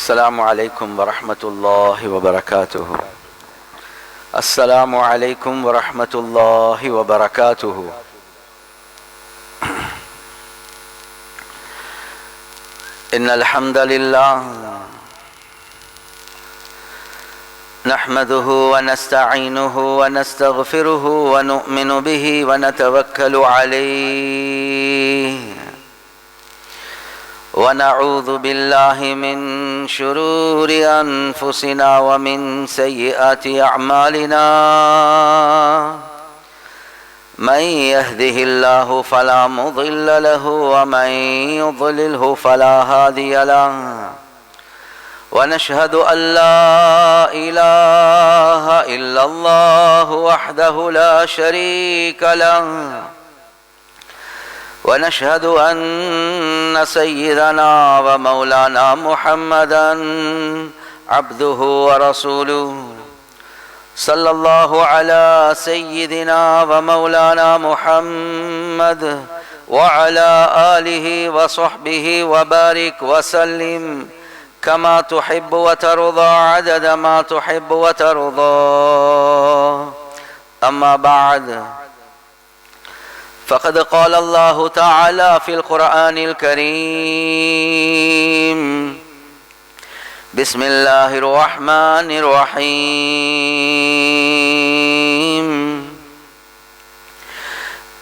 السلام عليكم ورحمة الله وبركاته. السلام عليكم ورحمة الله وبركاته. إن الحمد لله نحمده ونستعينه ونستغفره ونؤمن به ونتوكل عليه ونعوذ بالله من شرور أنفسنا ومن سيئات أعمالنا من يهده الله فلا مضل له ومن يضلله فلا هادي له ونشهد أن لا إله إلا الله وحده لا شريك له ونشهد أن سيدنا ومولانا محمدا عبده ورسوله صلى الله على سيدنا ومولانا محمد وعلى آله وصحبه وبارك وسلم كما تحب وترضى عدد ما تحب وترضى. أما بعد فقد قال الله تعالى في القرآن الكريم: بسم الله الرحمن الرحيم.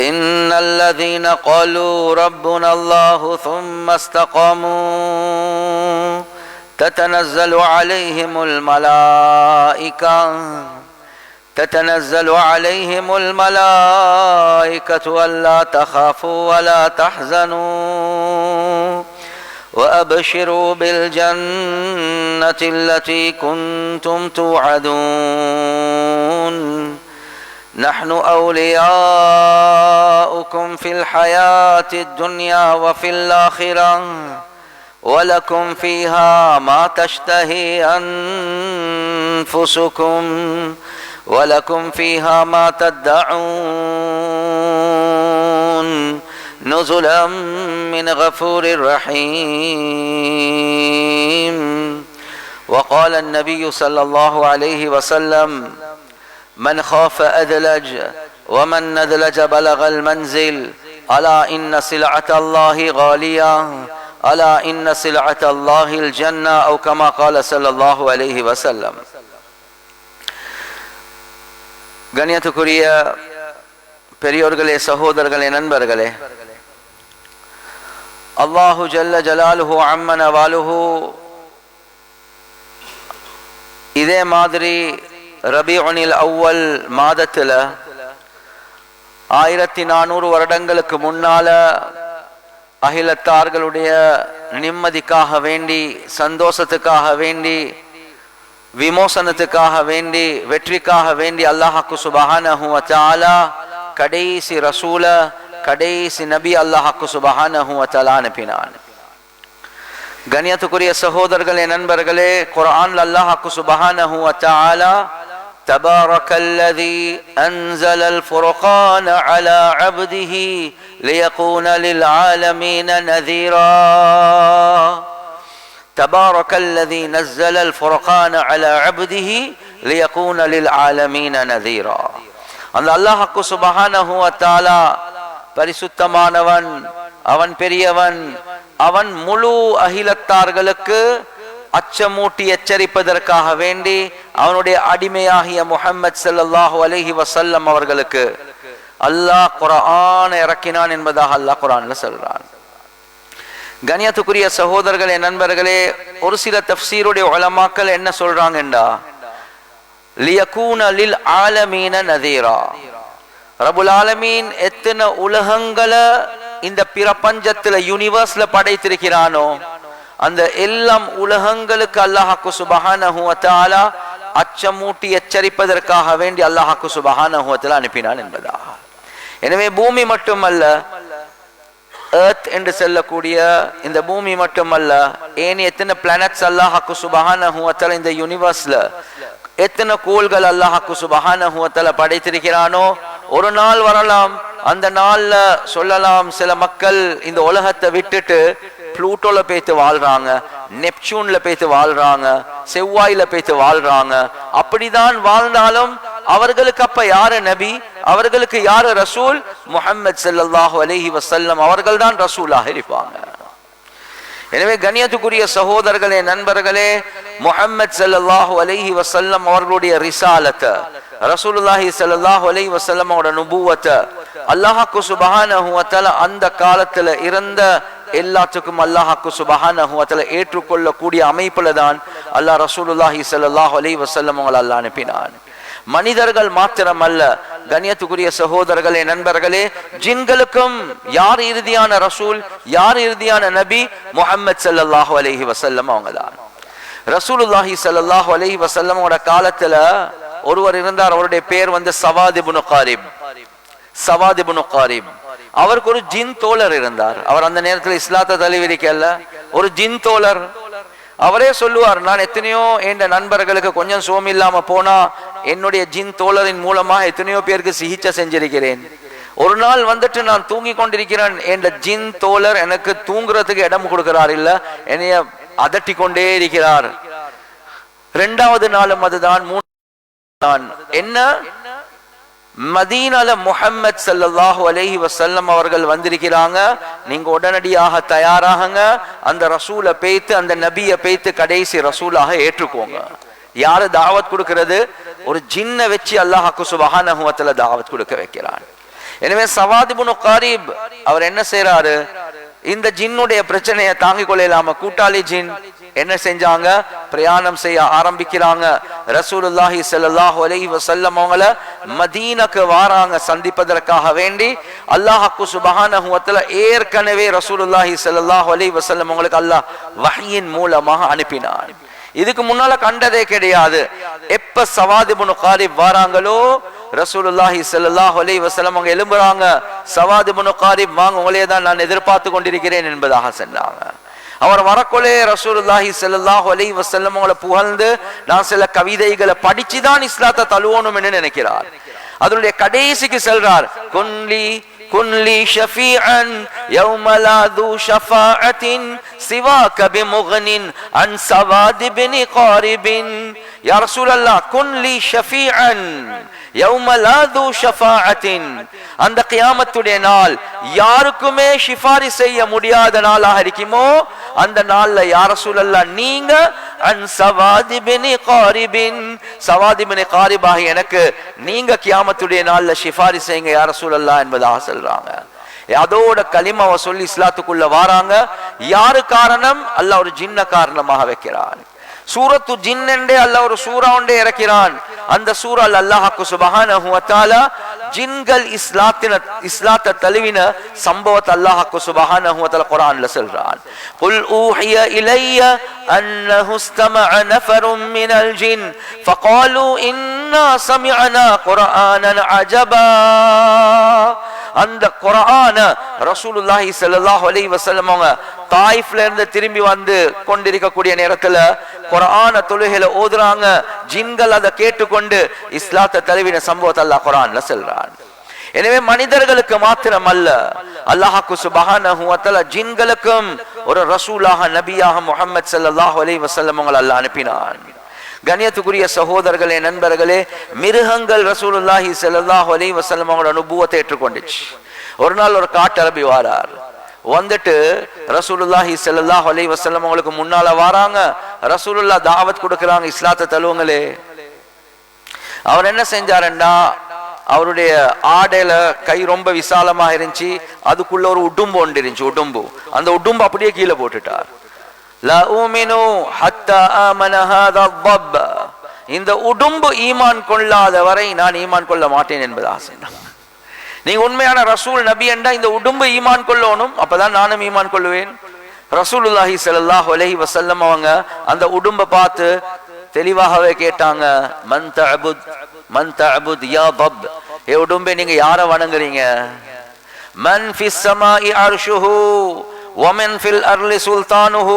إن الذين قالوا ربنا الله ثم استقاموا تتنزل عليهم الملائكة ألا تخافوا ولا تحزنوا وأبشروا بالجنة التي كنتم توعدون نحن أولياؤكم في الحياة الدنيا وفي الآخرة ولكم فيها ما تشتهي أنفسكم ولكم فيها ما تدعون نزلا من غفور رحيم. وقال النبي صلى الله عليه وسلم: من خاف أدلج ومن ندلج بلغ المنزل ألا إن سلعة الله غالية ألا إن سلعة الله الجنة أو كما قال صلى الله عليه وسلم. கண்ணியத்துக்குரிய பெரியோர்களே, சகோதரர்களே, நண்பர்களே, அல்லாஹு ஜல்ல ஜலாலுஹு அம்மன வாலுஹு இதே மாதிரி ரபீஉனில் அவ்வல் மாதத்துல 1400 வருடங்களுக்கு முன்னால அகிலத்தார்களுடைய நிம்மதிக்காக வேண்டி, சந்தோஷத்துக்காக வேண்டி, விமோசனத்துக்காக வேண்டி, வெற்றிக்காக வேண்டி அல்லாஹ்க்கு சுப்ஹானஹு வ தஆலா கடைசி ரசூல, கடைசி நபி அல்லாஹ்க்கு சுப்ஹானஹு வ தஆலா அனுப்பினான். கண்ணியத்துக்குரிய சகோதரர்களே, நண்பர்களே, குர்ஆன்ல அல்லாஹ்க்கு சுப்ஹானஹு வ தஆலா தபாரக்கல்லதி அன்ஸலல் ஃபுர்கான அலா அப்திஹி லியகூன லில் ஆலமீன நஸீரா. تبارك الذي نزل الفرقان على عبده ليكون للعالمين نذيرا. அந்த அல்லாஹ்க்கு சுப்ஹானஹு வ தஆலா பரிசுத்தமானவன், அவன் பெரியவன், அவன் முழு அகிலத்தார்களுக்கு அச்சமூட்டி எச்சரிப்பதற்காக வேண்டி அவனுடைய அடிமையாகிய முஹம்மது ஸல்லல்லாஹு அலைஹி வஸல்லம் அவர்களுக்கு அல்லாஹ் குர்ஆனை இறக்கினான் என்பதாக அல்லாஹ் குர்ஆன்ல சொல்றான். கண்ணியத்துக்குரிய சகோதரர்களே, நண்பர்களே, ஒரு சில தஃப்சீருடைய உலமாக்கள் என்ன சொல்றாங்கண்டா, லியகூன லில் ஆலமீன நதீரா. ரப்புல் ஆலமீன் எத்தனை உலகங்களை இந்த பிரபஞ்சத்துல யூனிவர்ஸ்ல படைத்திருக்கிறானோ அந்த எல்லாம் உலகங்களுக்கு அல்லாஹ்க்கு சுப்ஹானஹு வ தஆலா அச்சமூட்டி எச்சரிப்பதற்காக வேண்டி அல்லாஹ்க்கு சுப்ஹானஹு வ தஆலா அனுப்பினான் என்பதாக. எனவே பூமி மட்டுமல்ல, எர்த் என்று சொல்லக்கூடிய இந்த பூமி மட்டுமல்ல, ஏன் எத்தனை பிளானட்ஸ் அல்லாஹ்க்கு சுப்ஹானஹு வ தஆலா இந்த யூனிவர்ஸ்ல எத்தனை கோள்கள் அல்லாஹ்க்கு சுப்ஹானஹு வ தஆலா படைத்திருக்கிறானோ, ஒரு நாள் வரலாம், அந்த நாள்ல சொல்லலாம் சில மக்கள் இந்த உலகத்தை விட்டுட்டு புளூட்டோல போய்த்து வாழ்றாங்க, நெப்சூன்ல போய்த்து வாழ்றாங்க, செவ்வாயில போய்த்து வாழ்றாங்க. அப்படிதான் வாழ்ந்தாலும் அவர்களுக்கு அப்ப யாரு நபி, அவர்களுக்கு யாரு ரசூல்? முஹம்மது ஸல்லல்லாஹு அலைஹி வஸல்லம் அவர்கள் தான் ரசூலாக இருப்பாங்க. எனவே கண்ணியத்துக்குரிய சகோதரர்களே, நண்பர்களே, முஹம்மது ஸல்லல்லாஹு அலைஹி வஸல்லம் அவர்களுடைய ரிசாலத்தை, ரசூலுல்லாஹி ஸல்லல்லாஹு அலைஹி வஸல்லம் அவரோட நுபுவத்தை அல்லாஹ் சுப்ஹானஹு வ தஆலா அந்த காலத்துல இருந்த எல்லாத்துக்கும் அல்லாஹ் சுப்ஹானஹு வ தஆலா ஏற்றுக்கொள்ளக்கூடிய அமைப்புல தான் அல்லாஹ் ரசூலுல்லாஹி ஸல்லல்லாஹு அலைஹி வஸல்லம் அவங்களை அல்லாஹ் அனுப்பினான். மனிதர்கள் மாத்திரமல்ல கண்ணியத்துக்குரிய சகோதரர்களே, நண்பர்களே, ஜின்களுக்கும் யார் இறுதியான ரசூல், யார் இறுதியான நபி? முஹம்மது ஸல்லல்லாஹு அலைஹி வஸல்லம் அவங்க தான். ரசூலுல்லாஹி ஸல்லல்லாஹு அலைஹி வஸல்லமோட காலத்துல ஒருவர் இருந்தார். அவருடைய பேர் சவாத் இப்னு காரிப். சவாத் இப்னு காரிப் அவருக்கு ஒரு ஜின் தோழர் இருந்தார். அவர் அந்த நேரத்தில் இஸ்லாத்தை தழுவிக்கல, ஒரு ஜின் தோழர். அவரே சொல்லுவார், நான் எத்தனையோ என் நண்பர்களுக்கு கொஞ்சம் சோம் இல்லாம போனா என்னுடைய ஜின் தோழரின் மூலமா எத்தனையோ பேருக்கு சிகிச்சை செஞ்சிருக்கிறேன். ஒரு நாள் நான் தூங்கி கொண்டிருக்கிறேன், என் ஜின் தோழர் எனக்கு தூங்குறதுக்கு இடம் கொடுக்கிறார் இல்ல, என்னைய அதட்டி கொண்டே இருக்கிறார். இரண்டாவது நாளும் அதுதான். என்ன, மதீனால முஹம்மது ஸல்லல்லாஹு அலைஹி வஸல்லம் அவர்கள் வந்திருக்கிறாங்க, நீங்க உடனடியாக தயாராகுங்க, அந்த ரசூலை பேய்த்து, அந்த நபியை பேய்த்து கடைசி ரசூலாக ஏற்றுக்கோங்க. யாரு தாவத் கொடுக்கிறது? ஒரு ஜின்ன வச்சு அல்லாஹ் சுப்ஹானஹு வ தஆலா தாவத் கொடுக்க வைக்கிறான். எனவே சவாத் இப்னு காரிப் அவர் என்ன செய்யறாரு, இந்த ஜின்னுடைய பிரச்சனையை தாங்கிக் கொள்ளலாம கூட்டாளி ஜின் என்ன செஞ்சாங்க, பிரயாணம் செய்ய ஆரம்பிக்கிறாங்க. ரசூலுல்லாஹி ஸல்லல்லாஹு அலைஹி வஸல்லம் அவங்கள மதீனாக்கு வாராங்க சந்திப்பதற்காக வேண்டி. அல்லாஹ் சுப்ஹானஹு வ தஆலா ஏற்கனவே ரசூலுல்லாஹி ஸல்லல்லாஹு அலைஹி வஸல்லம் அவங்களுக்கு அல்லாஹ் வஹ்யின் மூலமாக அனுப்பினான். இதுக்கு முன்னால கண்டதே கிடையாது. எப்ப சவாத் இப்னு காரிப் வாராங்களோ, ரசூலுல்லாஹி ஸல்லல்லாஹு அலைஹி வஸல்லம் அவங்க எழும்புறாங்க, சவாத் இப்னு காரிப் வாங்க, உங்களையே தான் நான் எதிர்பார்த்து கொண்டிருக்கிறேன் என்பதாக சொன்னாங்க. அவர் வரக்கொலே ரசூலுல்லாஹி ஸல்லல்லாஹு அலைஹி வஸல்லம் அவங்களை புகழ்ந்து, நான் சில கவிதைகளை படிச்சுதான் இஸ்லாத்தை தழுவணும் என்று நினைக்கிறார். அதனுடைய கடைசிக்கு செல்றார், குன்லி ஷஃபீஅன் யௌம லா து ஷஃபாஅத்தின் சிவாக பிமுக்னின் அன் சவாத் இப்னு காரிபின். யா ரசூலல்லாஹ், குன்லி ஷஃபீஅன் யௌம லா து ஷஃபாஅத்தின், அந்த கியாமத்துடைய நாள் யாருக்குமே ஷிஃபாரி செய்ய முடியாத நாளாக இருக்குமோ, அந்த நாள்ல யா ரசூலல்லாஹ் நீங்க அன் சவாத் இப்னு காரிபின், சவாத் இப்னு காரிப் ஆகிய எனக்கு நீங்க கியாமத்துடைய நாள்ல ஷிஃபாரி செய்யுங்க யா ரசூலல்லாஹ் என்பதாக சொல்றாங்க. அதோட கலிமாவை சொல்லி இஸ்லாத்துக்குள்ள வாராங்க. யாரு காரணம்? அல்லாஹ் ஒரு ஜின்ன காரணமாக வைக்கிறான். சூரத்து ஜின் என்றே அல்லாஹ் ஒரு சூரா ஒன்றே இறக்கிறான். அந்த சூரால் அல்லாஹ் சுப்ஹானஹு வ தஆலா ஜின்கள் இஸ்லாத்தை தழுவின சம்பவத்தை அல்லாஹ் சுப்ஹானஹு வ தஆலா குர்ஆன்ல சொல்றான். குல் ஊஹிய இலைய அன்னஹு இஸ்தமஅ நஃபரும் மினல் ஜின் ஃபகாலு இன்னா சமிஅனா குர்ஆனன் அஜபா. அந்த குர்ஆன ரசூலுல்லாஹி ஸல்லல்லாஹு அலைஹி வஸல்லம் அவங்க தாயிஃப்ல இருந்து திரும்பி வந்து கொண்டிருக்கக்கூடிய நேரத்துல குர்ஆன தொழுகையில ஓதுறாங்க. ஜின்கள் அதை கேட்டுக்கொண்டு இஸ்லாத்தை தழுவின சம்பவத்தை அல்லாஹ் குர்ஆன்ல சொல்றான். எனவே மனிதர்களுக்கு மாத்திரம் அல்ல, அல்லாஹ் சுப்ஹானஹு வ தஆலா ஜின்களுக்கும் ஒரு ரசூலாக, நபியாக முஹம்மது ஸல்லல்லாஹு அலைஹி வஸல்லம் அவங்களை அல்லாஹ் அனுப்பினான். கண்ணியத்துக்குரிய சகோதரர்களே, நண்பர்களே, மிருகங்கள் ரசூலுல்லாஹி ஸல்லல்லாஹு அலைஹி வஸல்லம் அவங்களோட நுபுவத்தை ஏற்றுக்கொண்டுச்சு. ஒரு நாள் ஒரு காட்டரபி வாரார். வந்துட்டு ரசூலுல்லாஹி ஸல்லல்லாஹு அலைஹி வஸல்லம் அவங்களுக்கு முன்னால வாராங்க. ரசூலுல்லாஹ் தாவத் கொடுக்கறாங்க, இஸ்லாத்தை தழுவுங்களே. அவர் என்ன செஞ்சாருன்னா, அவருடைய ஆடையில கை ரொம்ப விசாலமாக இருந்துச்சு, அதுக்குள்ள ஒரு உடும்பு ஒன்று இருந்துச்சு. உடும்பு, அந்த உடும்பு அப்படியே கீழே போட்டுட்டார். லா ஊமினு ஹத்தா ஆமன ஹாதா ضب, இந்த உடும்பு ஈமான் கொள்ளாத வரை நான் ஈமான் கொள்ள மாட்டேன் என்பது ஆசை. நீங்க உண்மையான ரசூல் நபி என்றா இந்த உடும்பு ஈமான் கொள்ளணும், அப்பதான் நானும் ஈமான் கொள்ளுவேன். ரசூலுல்லாஹி ஸல்லல்லாஹு அலைஹி வஸல்லம் அவங்க அந்த உடும்பை பார்த்து தெளிவாகவே கேட்டாங்க, மன் தஅபுத் யா ضب, ஏ உடும்பே நீங்க யாரை வணங்குறீங்க? மன் ஃபிஸ் ஸமாஇ அர்ஷுஹு ومن في الأرض سلطانه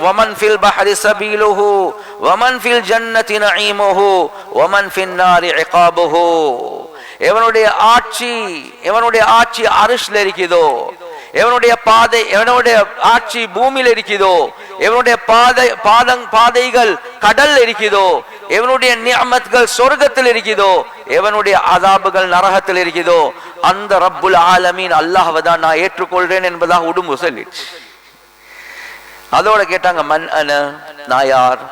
ومن في البحر سبيله ومن في الجنة نعيمه ومن في النار عقابه. எவனுடைய ஆட்சி அரிஷ்ல இருக்குதோ, எவனுடைய பாதை எவனுடைய ஆட்சி பூமியில் இருக்குதோ, எவனுடைய பாதைகள் கடல் இருக்குதோ, எவனுடைய நிஅமத்கள் சொர்க்கத்தில் இருக்குதோ, எவனுடைய அதாபுகள் நரகத்தில் இருக்குதோ, அந்த ரப்புல் ஆலமீன் அல்லாஹ்வை தான் நான் ஏற்றுக்கொள்றேன் என்பதாக உடும்பு சொல்லிச்சு. அதோட கேட்டாங்க, மன் அன, நான் யார்?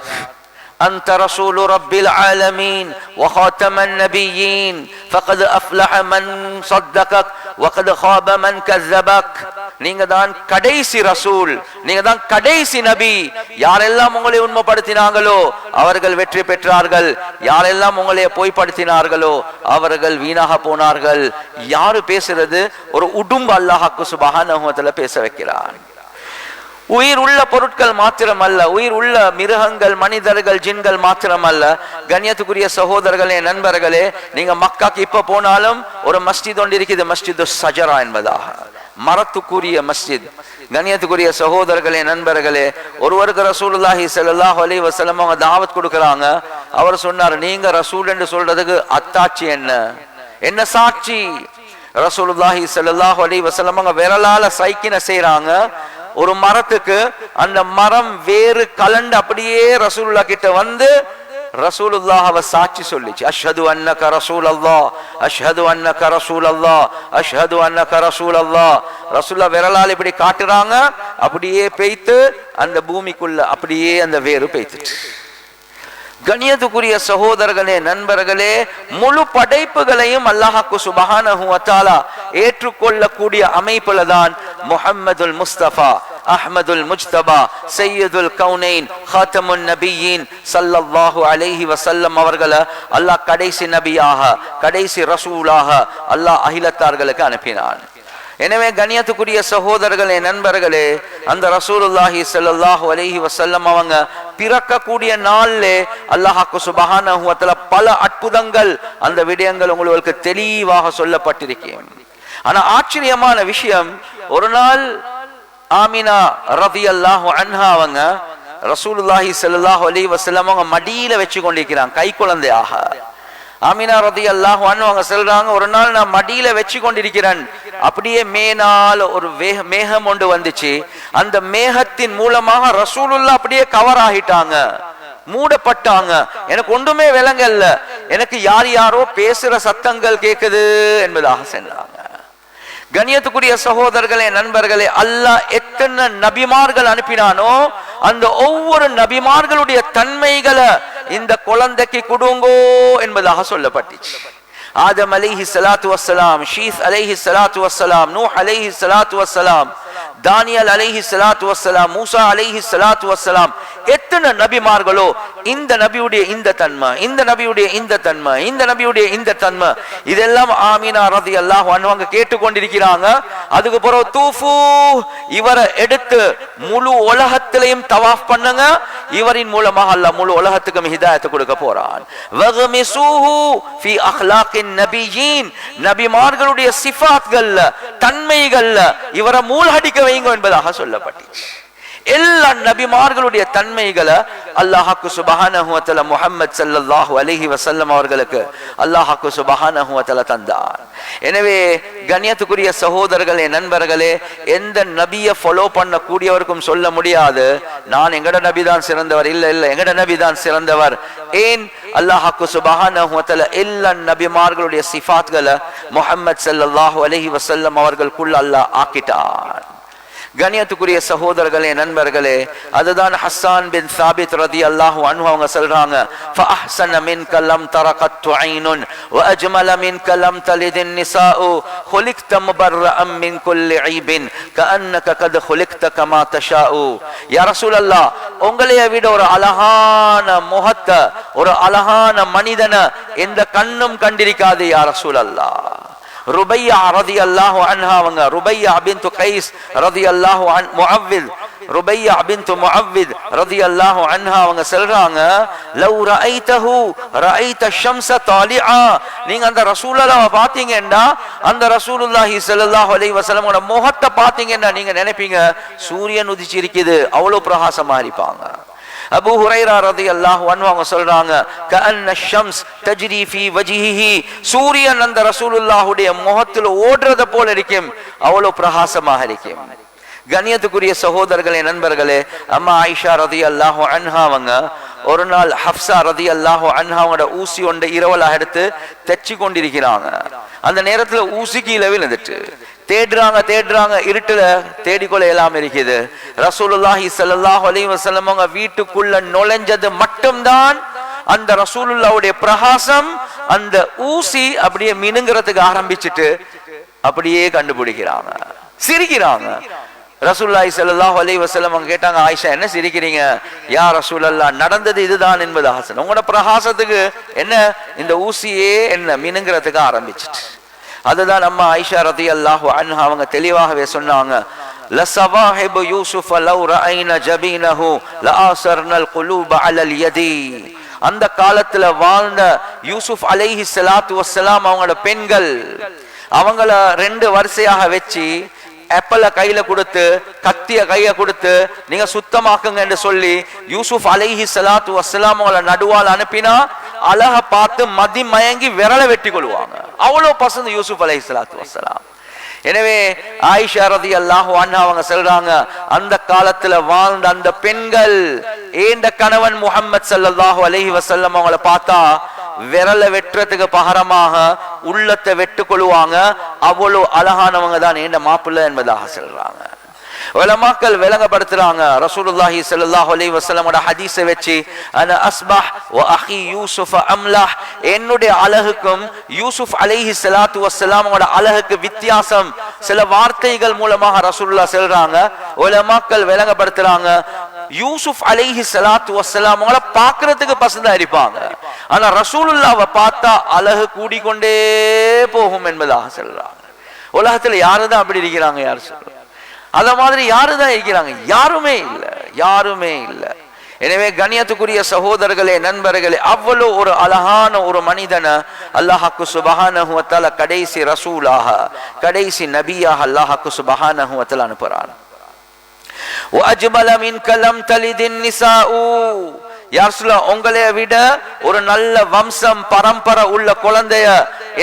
أنت رسول رب العالمين وخاتم النبيين فقد أفلح من صدقك وقد خاب من كذبك. நீங்க தான் கடைசி ரசூல், நீங்க தான் கடைசி நபி. யாரெல்லாம் உங்களை உண்மைப்படுத்தினாங்களோ அவர்கள் வெற்றி பெற்றார்கள், யாரெல்லாம் உங்களை பொய்ப்படுத்தினார்களோ அவர்கள் வீணாக போனார்கள். யாரு பேசுறது? ஒரு உடும்பு அல்லாஹ்க்கு சுப்ஹானஹு வ தஆலா பேச வைக்கிறான். உயிர் உள்ள பொருட்கள் மாத்திரமல்ல, உயிர் உள்ள மிருகங்கள், மனிதர்கள், ஜின்கள் மாத்திரமல்ல. கண்ணியத்துக்குரிய சகோதரர்களே, நண்பர்களே, நீங்க மக்காக்கு இப்ப போனாலும் ஒரு மஸ்ஜித் ஒன்று இருக்குது, மஸ்ஜிது ஷஜரா என்பதாக, மரத்துக்குரிய மஸ்ஜித். கண்ணியத்துக்குரிய சகோதரர்களே, நண்பர்களே, ஒருவருக்கு ரசூலுல்லாஹி ஸல்லல்லாஹு அலைஹி வஸல்லம் அவங்க தாவத் கொடுக்கறாங்க. அவர் சொன்னார், நீங்க ரசூல் என்று சொல்றதுக்கு அத்தாட்சி என்ன, என்ன சாட்சி? ரசூலுல்லாஹி ஸல்லல்லாஹு அலைஹி வஸல்லம் அவங்க விரலால சைக்கின செய்றாங்க ஒரு மரத்துக்கு. அந்த மரம் வேறு கலண்டு அப்படியே ரசூலுல்லாஹ் கிட்ட வந்து ரசூலுல்லாஹ்வை சாட்சி சொல்லிச்சு. அஷ்ஹது அன்னக ரசூலல்லாஹ், அஷ்ஹது அன்னக ரசூலல்லாஹ், அஷ்ஹது அன்னக ரசூலல்லாஹ். ரசூலுல்லாஹ் விரலால் இப்படி காட்டுறாங்க, அப்படியே பெய்த்து அந்த பூமிக்குள்ள அப்படியே அந்த வேறு பெய்த்துச்சு. கண்ணியத்துக்குரிய சகோதரர்களே, நண்பர்களே, முழு படைப்புகளையும் அல்லாஹ்க்கு சுப்ஹானஹு வ தஆலா ஏற்றுக்கொள்ளக்கூடிய அமைப்புல தான் முஹம்மதுல் முஸ்தபா, அஹ்மதுல் முஜ்தபா, சையதுல் கௌனைன், ஹாத்தமுன் நபியீன் ஸல்லல்லாஹு அலைஹி வஸல்லம் அவர்களை அல்லாஹ் கடைசி நபியாக, கடைசி ரசூலாக அல்லாஹ் அகிலத்தார்களுக்கு அனுப்பினான். எனவே கண்ணியத்துக்குரிய சகோதரர்களே, நண்பர்களே, அந்த ரசூலுல்லாஹி ஸல்லல்லாஹு அலைஹி வஸல்லம் அவங்க பிறக்கக்கூடிய நாள்ல அல்லாஹ்க்கு சுப்ஹானஹு வ தஆலா பல அற்புதங்கள், அந்த விடயங்கள் உங்களுக்கு தெளிவாக சொல்லப்பட்டிருக்கும். ஆனா ஆச்சரியமான விஷயம், ஒரு நாள் ஆமினா ரலியல்லாஹு அன்ஹா அவங்க ரசூலுல்லாஹி ஸல்லல்லாஹு அலைஹி வஸல்லம் அவங்க மடியில வச்சு கொண்டிருக்கிறாங்க, கை குழந்தையாக. ஆமினா ரலியல்லாஹு அன்ஹா அவங்க சொல்றாங்க, ஒரு நாள் நான் மடியில வச்சு கொண்டிருக்கிறேன், அப்படியே மேனால் ஒரு மேகம் ஒன்று வந்துச்சு. அந்த மேகத்தின் மூலமாக ரசூலுல்லாஹ் அப்படியே கவர் ஆகிட்டாங்க, மூடப்பட்டாங்க. எனக்கு ஒன்றுமே விளங்கல்ல, எனக்கு யார் யாரோ பேசுற சத்தங்கள் கேட்குது என்பதாக சொன்னாங்க. கண்ணியத்துக்குரிய சகோதரர்களே, நண்பர்களே, அல்லாஹ் எத்தனை நபிமார்கள் அனுப்பினானோ அந்த ஒவ்வொரு நபிமார்களுடைய தன்மைகளை இந்த குழந்தைக்கு கொடுங்கோ என்பதாக சொல்லப்பட்டுச்சு. ஆதம் அலைஹி ஸலாத்து வஸ்ஸலாம், ஷீஸ் அலைஹி ஸலாத்து வஸ்ஸலாம், நூஹ் அலைஹி ஸலாத்து வஸ்ஸலாம், தானியல் அலைஹி ஸலாத்து வஸ்ஸலாம், மூசா அலைஹி ஸலாத்து வஸ்ஸலாம், எத்தனை நபிமார்களோ இந்த நபியுடைய இந்த தன்மை, இந்த நபியுடைய இந்த தன்மை, இந்த நபியுடைய இந்த தன்மை, இதெல்லாம் ஆமினா ரலியல்லாஹு அன்ஹா கேட்டுக்கொண்டிருக்கிறாங்க. அதுக்கு பிறகு தூஃபு, இவரை எடுத்து முழு உலகத்திலையும் தவாஃப் பண்ணுங்க, இவரின் மூலமாக அல்லாஹ் முழு உலகத்துக்கும் ஹிதாயத்தை கொடுக்க போறான். வகமிஸூஹு ஃபீ அக்லாகின் நபியீன், நபிமார்களுடைய சிஃபாத்கள்ல, தன்மைகள்ல இவரை மூழ்கடிக்க வைங்க என்பதாக சொல்லப்பட்டுச்சு. எல்லா நபிமார்களுடைய தன்மைகளை அல்லாஹ்க்கு சுப்ஹானஹு வ தஆலா முஹம்மது ஸல்லல்லாஹு அலைஹி வஸல்லம் அவர்களுக்கு அல்லாஹ்க்கு சுப்ஹானஹு வ தஆலா தந்தார். எனவே கண்ணியத்துக்குரிய சகோதரர்களே, நண்பர்களே, எந்த நபியை ஃபாலோ பண்ண கூடியவருக்கும் சொல்ல முடியாது நான் எங்கட நபி தான் சிறந்தவர், இல்ல இல்ல எங்கட நபி தான் சிறந்தவர். ஏன்? அல்லாஹ்க்கு சுப்ஹானஹு வ தஆலா எல்லா நபிமார்களுடைய சிஃபாத்களை முஹம்மது ஸல்லல்லாஹு அலைஹி வஸல்லம் அவர்களுக்குள்ள அல்லாஹ் ஆக்கிட்டார். கண்ணியத்துக்குரிய சகோதரர்களே, நண்பர்களே, அதுதான் ஹஸ்ஸான் பின் சாபித் ரலியல்லாஹு அன்ஹு அவங்க சொல்றாங்க, ஃபஅஹ்ஸன மின்க லம் தரகத் ஐனுன் வஅஜ்மல மின்க லம் தலிதின் நிசாஉ خلقت مبرأ من كل عيب كأنك قد خلقت كما تشاء. யா ரசூலல்லாஹ், உங்களைய விட ஒரு அழகான முகத்தை, ஒரு அழகான மனிதனை எந்த கண்ணும் கண்டிருக்காது யா ரசூலல்லாஹ். ருபையா ரலியல்லாஹு அன்ஹா அவங்க, ருபையா பின்த் கைஸ் ரலியல்லாஹு அன் முஅவ்வித், ருபையா பின்த் முஅவ்வித் ரலியல்லாஹு அன்ஹா அவங்க சொல்றாங்க, லவ் ரஅய்தஹு ரஅய்த ஷம்ஸ தாலிஆ, நீங்க அந்த ரசூலுல்லாஹ்வை பாத்தீங்கன்னா, அந்த ரசூலுல்லாஹி ஸல்லல்லாஹு அலைஹி வஸல்லமோட முகத்தை பாத்தீங்கன்னா நீங்க நினைப்பீங்க சூரியன் உதிச்சு இருக்குது, அவ்வளவு பிரகாசமா இருப்பாங்க. அபூ ஹுரைரா ரலியல்லாஹு அன்ஹு அவங்க சொல்றாங்க, கஅன்ன ஷம்ஸ் தஜ்ரி ஃபீ வஜ்ஹிஹி, சூரியன் அந்த ரசூலுல்லாஹுடைய முகத்தில் ஓடுறத போல இருக்கும், அவ்வளவு பிரகாசமாக இருக்கும். கண்ணியத்துக்குரிய சகோதரர்களே, நண்பர்களே, அம்மா ஆயிஷா ரலியல்லாஹு அன்ஹா அவங்க ஒரு நாள் ஹப்ஸா ரலியல்லாஹு அன்ஹாவோட ஊசி ஒன்றை இரவலாக எடுத்து தச்சு கொண்டிருக்கிறாங்க. அந்த நேரத்துல ஊசி கீழே விழுந்துட்டு தேடுறாங்க, இருட்டுல தேடிக்கொள்ள எல்லாம் இருக்குது. ரசூலுல்லாஹி ஸல்லல்லாஹு அலைஹி வஸல்லம் அவங்க வீட்டுக்குள்ள நுழைஞ்சது மட்டும்தான் அந்த ரசூலுல்லாஹ்வுடைய பிரகாசம் அந்த ஊசி அப்படியே மினுங்கிறதுக்கு ஆரம்பிச்சுட்டு அப்படியே கண்டுபிடிக்கிறாங்க, சிரிக்கிறாங்க. ரசூலுல்லாஹி ஸல்லல்லாஹு அலைஹி வஸல்லம் அவங்க கேட்டாங்க, ஆயிஷா என்ன சிரிக்கிறீங்க? யா ரசூலல்லாஹ், நடந்தது இதுதான் என்பது ஹசன், உங்களோட பிரகாசத்துக்கு என்ன இந்த ஊசியே என்ன மினுங்கிறதுக்கு ஆரம்பிச்சிட்டு. அதுதான் அம்மா ஆயிஷா ரலியல்லாஹு அன்ஹா அவங்க தெளிவாகவே சொன்னாங்க, லஸவாஹிபு யூசுஃப லவ் ரஅய்னா ஜபீனஹு லஆஸர்னல் குலூப அலல் யதி. அந்த காலத்துல வாழ்ந்த யூசுப் அலைஹி ஸலாத்து வஸ்ஸலாம் அவங்களோட பெண்கள் அவங்கள 2 வரிசையாக வச்சு ஆப்பிள கையில கொடுத்து கத்திய கைய கொடுத்து நீங்க சுத்தமாக்குங்க என்று சொல்லி யூசுப் அலைஹி ஸலாத்து வஸ்ஸலாம் அவங்கள நடுவால் அனுப்பினா அழக பார்த்து மதி மயங்கி விரலை வெட்டி கொள்வாங்க. அவ்வளவு பசந்து யூசுப் அலைஹி ஸலாத்து வஸ்ஸலாம். எனவே ஆயிஷா ரலியல்லாஹு அன்ஹா அவங்க சொல்றாங்க, அந்த காலத்துல வாழ்ந்த அந்த பெண்கள் ஏண்ட கணவன் முஹம்மது ஸல்லல்லாஹு அலைஹி வஸல்லம் அவங்கள பார்த்தா விரலை வெட்டுறதுக்கு பகரமாக உள்ளத்தை வெட்டு கொள்வாங்க. அவ்வளவு அழகானவங்க தான் ஏண்ட மாப்பிள்ளை என்பதாக சொல்றாங்க. உலமாக்கள் விளங்கப்படுத்துறாங்க, ரசூலுல்லாஹி ஸல்லல்லாஹு அலைஹி வஸல்லமோட ஹதீஸை வச்சு, அன அஸ்பஹ் வ அஹி யூசுஃப் அம்லஹ், என்னுடைய அழகுக்கும் யூசுப் அலைஹி ஸலாத்து வஸ்ஸலாமோட அழகுக்கு வித்தியாசம் சில வார்த்தைகள் மூலமாக ரசூலுல்லாஹ் சொல்றாங்க. உலமாக்கள் விளங்கப்படுத்துறாங்க, யூசுப் அலைஹி ஸலாத்து வஸ்ஸலாமோட பார்க்கிறதுக்கு பசந்தா இருப்பாங்க, ஆனா ரசூலுல்லாஹ்வை பார்த்தா அழகு கூடிக்கொண்டே போகும் என்பதாக சொல்றாங்க. உலகத்துல யாருதான் அப்படி இருக்கிறாங்க? யாரு சொல்றாங்க? அத மாதிரி யாருதான் இருக்கிறாங்க? யாருமே இல்லை. எனவே கண்ணியத்துக்குரிய சகோதரர்களே, நண்பர்களே, அவ்வளவு ஒரு அழகான ஒரு மனிதனை அல்லாஹ்க்கு சுப்ஹானஹு வ தஆலா கடைசி ரசூலாக, கடைசி நபியாக அல்லாஹ்க்கு சுப்ஹானஹு வ தஆலா அனுப்புறார். வ அஜ்மல மின்க லம் தலிதின் நிசாஉ, யா ரசூலல்லாஹ், உங்களை விட ஒரு நல்ல வம்சம் பரம்பரை உள்ள குழந்தைய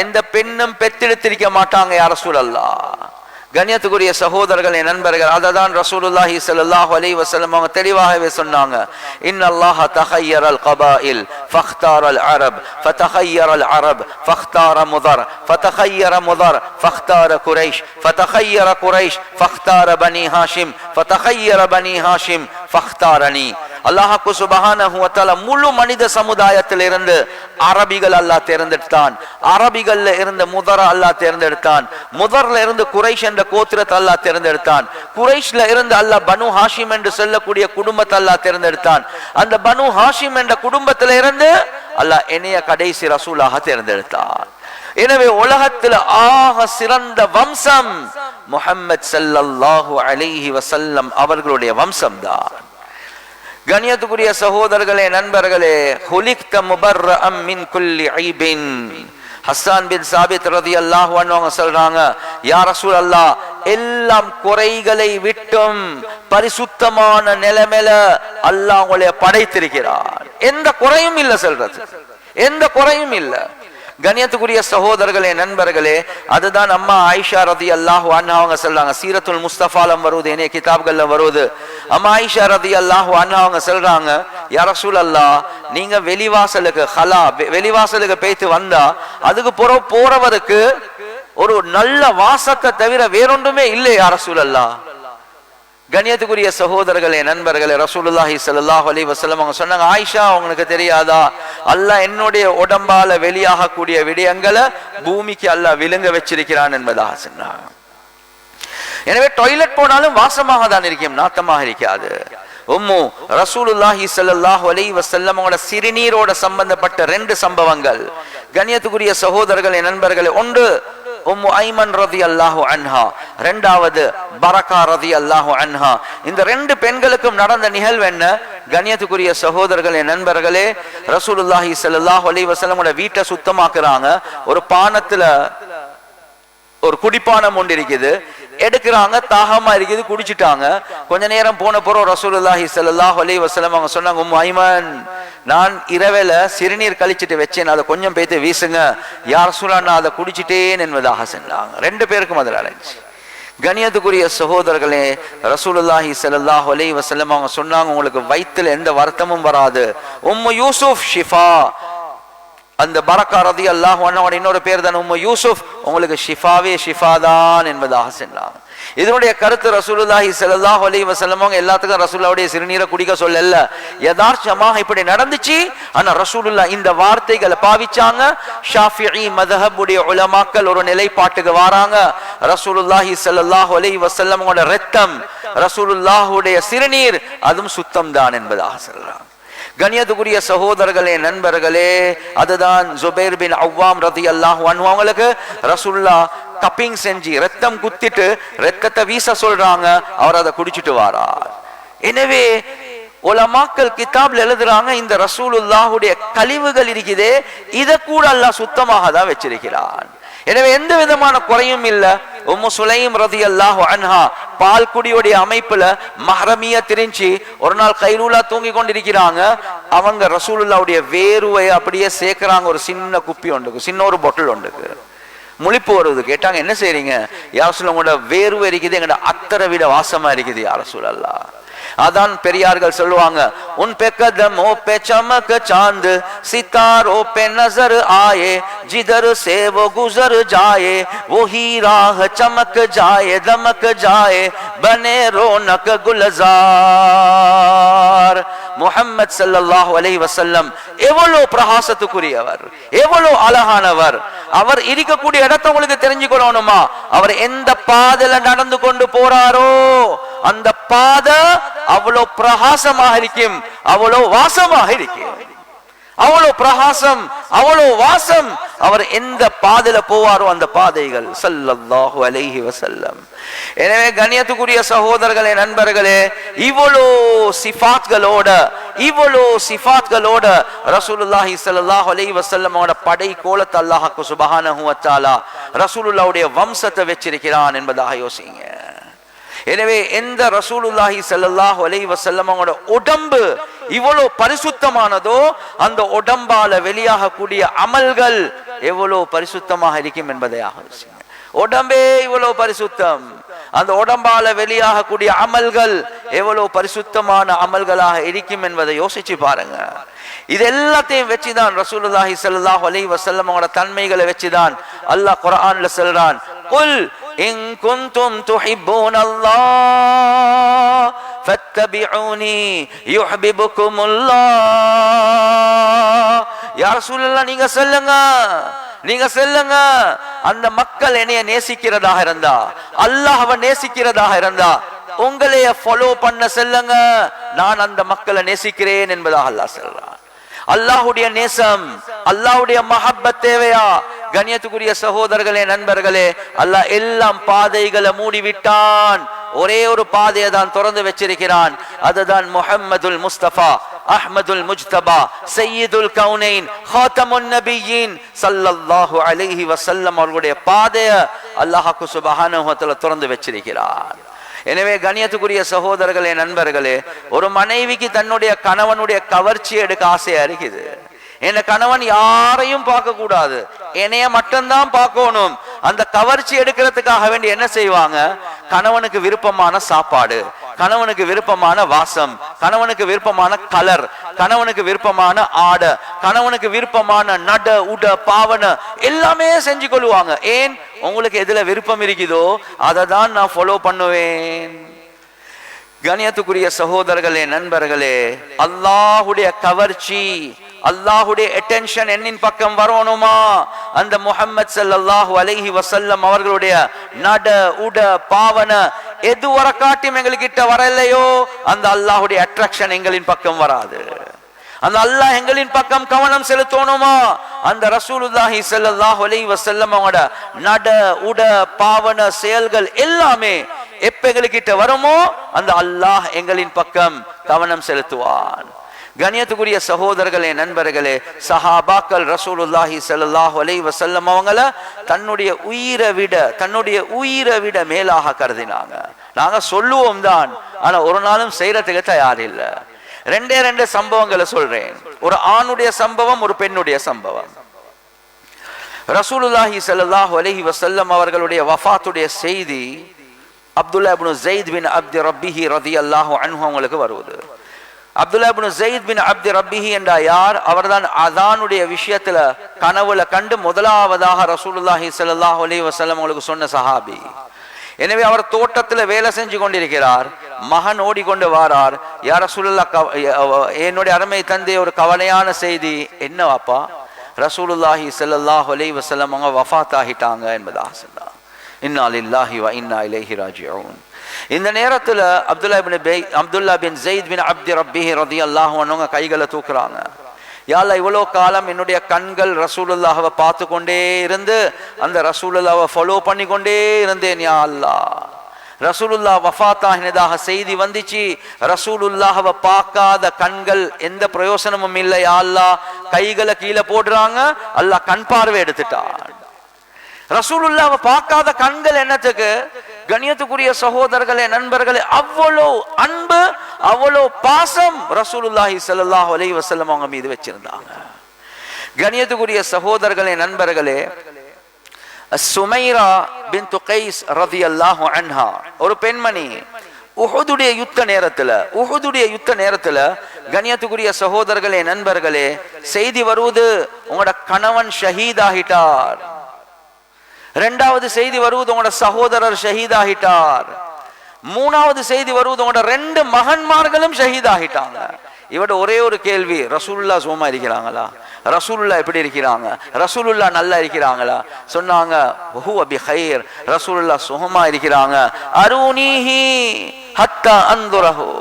எந்த பெண்ணும் பெற்றெடுத்திருக்க மாட்டாங்க யா ரசூலல்லாஹ். கண்ணியத்துக்குரிய சகோதரர்களே, நண்பர்கள், அததான் ரசூலுல்லாஹி ஸல்லல்லாஹு அலைஹி வஸல்லம் அவங்க தெளிவாகவே சொன்னாங்க, இன்னல்லாஹ தஹய்யரல் கபாயில் ஃபக்தாரல் அரப் ஃபதஹய்யரல் அரப் ஃபக்தார முதர் ஃபதஹய்யர முதர் ஃபக்தார குரைஷ் ஃபதஹய்யர குரைஷ் ஃபக்தார பனி ஹாஷிம் ஃபதஹய்யர பனி ஹாஷிம் ஃபக்தாரனி. அல்லாஹ்க்கு சுப்ஹானஹு வ தஆலா முழு மனித சமுதாயத்திலிருந்து அரபிகள் அல்லாஹ் தேர்ந்தெடுத்தான். அரபிகள்ல இருந்து முதர அல்லாஹ் தேர்ந்தெடுத்தான். முதர்ல இருந்து குரைஷ் என்ற கோத்திரத்தை அல்லாஹ் தேர்ந்தெடுத்தான். குரைஷ்ல இருந்து அல்லாஹ் பனு ஹாஷிம் என்று சொல்லக்கூடிய குடும்பத்தை அல்லாஹ் தேர்ந்தெடுத்தான். அந்த பனு ஹாஷிம் என்ற குடும்பத்தில இருந்து அல்லாஹ் என்னைய கடைசி ரசூலாக தேர்ந்தெடுத்தான். எனவே உலகத்தில் ஆக சிறந்த வம்சம் முஹம்மது ஸல்லல்லாஹு அலைஹி வஸல்லம் அவர்களுடைய வம்சம் தான். கண்ணியத்துக்குரிய சகோதரர்களே, நண்பர்களே, ஹுலிக்த முபர்ரஅம் மின் குல்லி ஐபின். ஹஸ்ஸான் பின் சாபித் ரலியல்லாஹு அன்ஹு அவங்க சொல்றாங்க, யா ரசூலல்லாஹ், எல்லாம் குறைகளை விட்டும் பரிசுத்தமான நிலைமையில அல்லாஹ் உங்களை படைத்திருக்கிறார், எந்த குறையும் இல்ல சொல்றது, எந்த குறையும் இல்ல. கண்ணியத்துக்குரிய சகோதரர்களே, நண்பர்களே, அதுதான் அம்மா ஆயிஷா ரலியல்லாஹு அன்ஹா அவங்க சொல்றாங்க, சீரத்துல் முஸ்தஃபாலம் வருது, என்னைய கிதாப்கள்ல வருது. அம்மா ஆயிஷா ரலியல்லாஹு அன்ஹா அவங்க சொல்றாங்க, யா ரசூலல்லாஹ், நீங்க வெளிவாசலுக்கு போயிட்டு வந்தா அதுக்கு போறவருக்கு ஒரு நல்ல வாசத்தை தவிர வேறொன்றுமே இல்லை யா ரசூலல்லாஹ். கண்ணியத்துக்குரிய சகோதரர்களே, நண்பர்களே, ரசூலுல்லாஹி ஸல்லல்லாஹு அலைஹி வஸல்லம் அவங்க சொன்னாங்க, ஆயிஷா, உங்களுக்கு தெரியாதா, அல்லாஹ் என்னுடைய உடம்பால வெளியாகக்கூடிய விடயங்களை பூமிக்கு அல்லாஹ் விழுங்க வச்சிருக்கிறான் என்பதாக சொன்னாங்க. எனவே டாய்லெட் போனாலும் வாசமாக தான் இருக்கும், நாத்தமாக இருக்காது. உம்மு ரசூலுல்லாஹி ஸல்லல்லாஹு அலைஹி வஸல்லம் அவங்களோட சிறுநீரோட சம்பந்தப்பட்ட 2 சம்பவங்கள். கண்ணியத்துக்குரிய சகோதரர்களே, நண்பர்களே, ஒன்று உம்மு ஐமன் ரலியல்லாஹு அன்ஹா, இரண்டாவது பரக்கா ரலியல்லாஹு அன்ஹா. இந்த 2 பெண்களுக்கும் நடந்த நிகழ்வு என்ன? கண்ணியத்துக்குரிய சகோதரர்களே, நண்பர்களே, ரசூலுல்லாஹி ஸல்லல்லாஹு அலைஹி வஸல்லம் வீட்டை சுத்தமாக்குறாங்க. ஒரு பானத்துல ஒரு குடிப்பானம் ஒன்று இருக்குது. எடுக்கிறாங்க, தாகமா இருக்குது, குடிச்சிட்டாங்க. கொஞ்ச நேரம் போன பிறகு ரசூலுல்லாஹி ஸல்லல்லாஹு அலைஹி வஸல்லம் அவங்க சொன்னாங்க, ஐமன், நான் இரவேல சிறுநீர் கழிச்சிட்டு வச்சேன், அதை கொஞ்சம் பேத்து வீசுங்க. யா ரசூலல்லாஹ், நான் அதை குடிச்சிட்டேன் என்பதாக சொன்னாங்க. 2 பேருக்கும் அதில் அலைஞ்சி. கண்ணியத்துக்குரிய சகோதரர்களே, ரசூலுல்லாஹி ஸல்லல்லாஹு அலைஹி வஸல்லம் அவங்க சொன்னாங்க, உங்களுக்கு வயித்துல எந்த வருத்தமும் வராது. உம்மு யூசுப் ஷிஃபா, அந்த பரக்கா ரலியல்லாஹு அன்ஹா இன்னொரு பேர் தான் உம்மு யூசுப், உங்களுக்கு ஷிஃபாவே ஷிஃபாதான் என்பதாக சொன்னாங்க. இதனுடைய கருத்து ரசூலுல்லாஹி ஸல்லல்லாஹு அலைஹி வஸல்லம் அவங்க எல்லாத்துக்கும் ரசூலுல்லாஹ்வுடைய சிறுநீரை குடிக்க சொல்லல, யதார்த்தமாக இப்படி நடந்துச்சு. ஆனா ரசூலுல்லாஹ் இந்த வார்த்தைகளை பாவிச்சாங்க. ஷாஃபிஈ மذஹபுடைய உலமாக்கள் ஒரு நிலைப்பாட்டுக்கு வராங்க, ரசூலுல்லாஹி ஸல்லல்லாஹு அலைஹி வஸல்லம் அவங்களோட இரத்தம், ரசூலுல்லாஹ்வுடைய சிறுநீர் அதுவும் சுத்தம் தான் என்பதாக சொல்றாங்க. கண்ணியத்துக்குரிய சகோதரர்களே, நண்பர்களே, அதுதான் ஜுபைர் பின் அவ்வாம் ரலியல்லாஹு அன்ஹு அவங்களுக்கு ரசூலுல்லாஹ் கப்பிங் செஞ்சு ரத்தம் குத்திட்டு ரத்தத்தை வீச சொல்றாங்க, அவர் அதை குடிச்சிட்டு வாரார். எனவே உலமாக்கள் கிதாப்ல எழுதுறாங்க, இந்த ரசூலுல்லாஹ்வுடைய கழிவுகள் இருக்குதே, இதை கூட அல்லாஹ் சுத்தமாக தான் வச்சிருக்கிறான். எனவே எந்த விதமான குறையும் இல்ல. உம்மு சுலைம் ரலியல்லாஹு அன்ஹா பால் குடியுடைய அமைப்புல மஹ்ரமியா தெரிஞ்சு ஒரு நாள் கைலூலா தூங்கி கொண்டிருக்கிறாங்க. அவங்க ரசூலுல்லாஹ்வுடைய வேர்வையை அப்படியே சேர்க்கிறாங்க. ஒரு சின்ன குப்பி ஒன்றுக்கு, சின்ன ஒரு பொட்டில் ஒன்றுக்கு. முழிப்பு வருது. கேட்டாங்க, என்ன செய்றீங்க? யா ரசூலல்லாஹ், உங்களோட வேர்வை இருக்குது, எங்களோட அத்தரை விட வாசமா இருக்குது யா ரசூலல்லாஹ். அதான் பெரியார்கள் சொல்லுவாங்க, உன் पे कदमों पे चमक चांद सितारों पे नजर आए जिधर से वो गुजर जाए वही राह चमक जाए दमक जाए बने रौनक गुलजार. முஹம்மத் ஸல்லல்லாஹு அலைஹி வஸல்லம் எவ்வளவு பிரகாசத்துக்குரியவர், எவ்வளவு அழகானவர். அவர் இருக்கக்கூடிய இடத்தை உங்களுக்கு தெரிஞ்சுக்கணுமா? அவர் எந்த பாதையில நடந்து கொண்டு போறாரோ அந்த பாதை அவ்வளவு பிரகாசமாக இருக்கும், அவ்வளவு வாசமாக இருக்கும். அவ்வளவு பிரகாசம், அவ்வளவு வாசம். அவர் எந்த பாதையில போவாரோ அந்த பாதைகள். ஸல்லல்லாஹு அலைஹி வஸல்லம். எனவே கண்ணியத்துக்குரிய சகோதரர்களே, நண்பர்களே, இவ்வளோ சிஃபாத்களோட ரசூலுல்லாஹி ஸல்லல்லாஹு அலைஹி வஸல்லமோட படை கோலத்தை அல்லாஹ் சுப்ஹானஹு வ தஆலா ரசூலுல்லாஹ்வுடைய வம்சத்தை வச்சிருக்கிறான் என்பதாக யோசிங்க. எனவே எந்த ரசூலுல்லாஹி ஸல்லல்லாஹு அலைஹி வஸல்லமோட உடம்பு இவ்வளவு பரிசுத்தமானதோ அந்த உடம்பால வெளியாகக்கூடிய அமல்கள் எவ்வளவு பரிசுத்தமாக இருக்கும் என்பதையாக யோசிங்க. உடம்பே இவ்வளவு பரிசுத்தம், அந்த உடம்பால வெளியாகக்கூடிய அமல்கள் எவ்வளவு பரிசுத்தமான அமல்களாக இருக்கும் என்பதை யோசிச்சு பாருங்க. இது எல்லாத்தையும் வச்சுதான் ரசூலுல்லாஹி ஸல்லல்லாஹு அலைஹி வஸல்லமோட தன்மைகளை வச்சுதான் அல்லாஹ் குர்ஆன்ல சொல்றான், குல் இன் குன்தும் துஹிப்பூனல்லாஹ் ஃபத்தபிஊனி யுஹிப்புகுமுல்லாஹ். யா ரசூலுல்லாஹ், நீங்க சொல்லுங்க, அந்த மக்கள் என்னைய நேசிக்கிறதாக இருந்தா, அல்லாஹ்வை நேசிக்கிறதாக இருந்தா உங்களைய ஃபாலோ பண்ண சொல்லுங்க, நான் அந்த மக்களை நேசிக்கிறேன் என்பதாக அல்லாஹ் சொல்றான். அல்லாஹ்வுடைய நேசம், அல்லாஹ்வுடைய மஹப்பத் தேவையா? கண்ணியத்துக்குரிய சகோதரர்களே, நண்பர்களே, அல்லாஹ் எல்லாம் பாதைகளை மூடிவிட்டான், ஒரே ஒரு பாதையை தான் திறந்து வச்சிருக்கிறான். அதுதான் முஹம்மதுல் முஸ்தபா அஹ்மதுல் முஜ்தபா சையீதுல் கௌனைன் ஹாத்தமுன் நபியீன் ஸல்லல்லாஹு அலைஹி வஸல்லம் அவர்களுடைய பாதையை அல்லாஹ் சுப்ஹானஹு வ தஆலா திறந்து வச்சிருக்கிறான். எனவே கண்ணியத்துக்குரிய சகோதரர்களே, நண்பர்களே, ஒரு மனைவிக்கு தன்னுடைய கணவனுடைய கவர்ச்சி எடுக்க ஆசையா இருக்குது. என்ன கணவன் யாரையும் பார்க்க கூடாது, என்னைய மட்டும்தான் பார்க்கணும். அந்த கவர்ச்சி எடுக்கிறதுக்காக வேண்டி என்ன செய்வாங்க? கணவனுக்கு விருப்பமான சாப்பாடு, கணவனுக்கு விருப்பமான வாசம், கணவனுக்கு விருப்பமான கலர், கணவனுக்கு விருப்பமான ஆடை, கணவனுக்கு விருப்பமான நட உட பாவனை எல்லாமே செஞ்சு கொள்வாங்க. ஏன்? உங்களுக்கு எதுல விருப்பம் இருக்குதோ அதை தான் நான் ஃபாலோ பண்ணுவேன். கண்ணியத்துக்குரிய சகோதரர்களே, நண்பர்களே, அல்லாஹ்வுடைய கவர்ச்சி, அல்லாஹ்வுடைய அட்டென்ஷன் என்னின் பக்கம் வரணுமா? அந்த முஹம்மத் ஸல்லல்லாஹு அலைஹி வஸல்லம் அவர்களுடைய நட உட பாவனை எது வர காட்டியும் எங்ககிட்ட வரலையோ அந்த அல்லாஹ்வுடைய அட்ராக்ஷன் எங்களின் பக்கம் வராது. அந்த அல்லாஹ் எங்களின் பக்கம் கவனம் செலுத்தணுமா? அந்த ரசூலுல்லாஹி ஸல்லல்லாஹு அலைஹி வஸல்லம் அவங்களோட நட உட பாவனை செயல்கள் எல்லாமே எப்ப எங்ககிட்ட வருமோ அந்த அல்லாஹ் எங்களின் பக்கம் கவனம் செலுத்துவான். கண்ணியத்துக்குரிய சகோதரர்களே, நண்பர்களே, சஹாபாக்கள் ரசூலுல்லாஹி ஸல்லல்லாஹு அலைஹி வஸல்லம் அவங்கள தன்னுடைய உயிரை விட மேலாக கருதினாங்க. நாங்க சொல்லுவோம் தான், ஆனா ஒரு நாளும் செய்யறதுக்கு தயார் இல்லை. ரெண்டு சம்பவங்களை சொல்றேன். ஒரு ஆணுடைய சம்பவம், ஒரு பெண்ணுடைய சம்பவம். ரசூலுல்லாஹி ஸல்லல்லாஹு அலைஹி வஸல்லம் அவர்களுடைய வஃபாத்துடைய செய்தி அப்துல்லா இப்னு ஸைத் பின் அப்தி ரப்பிஹி ரலியல்லாஹு அன்ஹு அவங்களுக்கு வருவது. அப்துல்லா இப்னு ஸைத் பின் அப்தி ரப்பிஹி என்ற யார்? அவர்தான் அதானுடைய விஷயத்துல கனவுல கண்டு முதலாவதாக ரசூலுல்லாஹி ஸல்லல்லாஹு அலைஹி வஸல்லம் அவங்களுக்கு சொன்ன சஹாபி. எனவே அவர் தோட்டத்துல வேலை செஞ்சு கொண்டிருக்கிறார். மகன் ஓடிக்கொண்டு வாரார். யா ரசூலுல்லாஹ், என்னுடைய அருமை தந்தை, ஒரு கவலையான செய்தி. என்ன வாப்பா? ரசூலுல்லாஹி ஸல்லல்லாஹு அலைஹி வஸல்லம் அவங்க வஃபாத் ஆகிட்டாங்க என்பதாக சொன்னார். இன்னா லில்லாஹி வ இன்னா இலைஹி ராஜிஊன். இந்த நேரத்துல அப்துல்லா பின் ஸைத் பின் அப்தி ரப்பிஹி ரலியல்லாஹு அன்ஹு கைகளை தூக்குறாங்க. யா அல்லாஹ், இவ்வளோ காலம் என்னுடைய கண்கள் ரசூலுல்லாஹவை பார்த்து கொண்டே இருந்து அந்த ரசூலுல்லாஹவை ஃபாலோ பண்ணி கொண்டே இருந்தேன். யா அல்லாஹ், ரசூலுல்லாஹ் வஃபாத் ஆகினதாக செய்தி வந்துச்சு. ரசூலுல்லாஹவை பார்க்காத கண்கள் எந்த பிரயோசனமும் இல்லை. யா அல்லாஹ், கைகளை கீழே போடுறாங்க. அல்லாஹ் கண் பார்வை எடுத்துட்டான். ரசூலுல்லாஹவை பார்க்காத கண்கள் என்னத்துக்கு? கண்ணியத்துக்குரிய சகோதரர்களே, நண்பர்களே, அவ்வளோ அன்பு, அவ்வளோ பாசம் ரசூலுல்லாஹி ஸல்லல்லாஹு அலைஹி வஸல்லம் அவங்க மீது வச்சிருந்தாங்க. கண்ணியத்துக்குரிய சகோதரர்களே, நண்பர்களே, சுமைரா பின்த் கைஸ் ரலியல்லாஹு அன்ஹா ஒரு பெண்மணி. உஹுதுடைய யுத்த நேரத்துல கண்ணியத்துக்குரிய சகோதரர்களே, நண்பர்களே, செய்தி வருவது, உங்களோட கணவன் ஷஹீத் ஆகிட்டார். இரண்டாவது செய்தி வருவது, உங்களோட சகோதரர் ஷஹீத் ஆகிட்டார். மூணாவது செய்தி வருவது, உங்களோட 2 மகன்மார்களும் ஷஹீத் ஆகிட்டாங்க. இவட ஒரே ஒரு கேள்வி, ரசூலுல்லாஹ் சுகமா இருக்கிறாங்களா? ரசூலுல்லாஹ் எப்படி இருக்கிறாங்க? ரசூலுல்லாஹ் நல்லா இருக்கிறாங்களா? சொன்னாங்க, ஹுவ பிகைர், ரசூலுல்லாஹ் சுகமா இருக்கிறாங்க. அரூனிஹி ஹத்தா அன்துரஹு,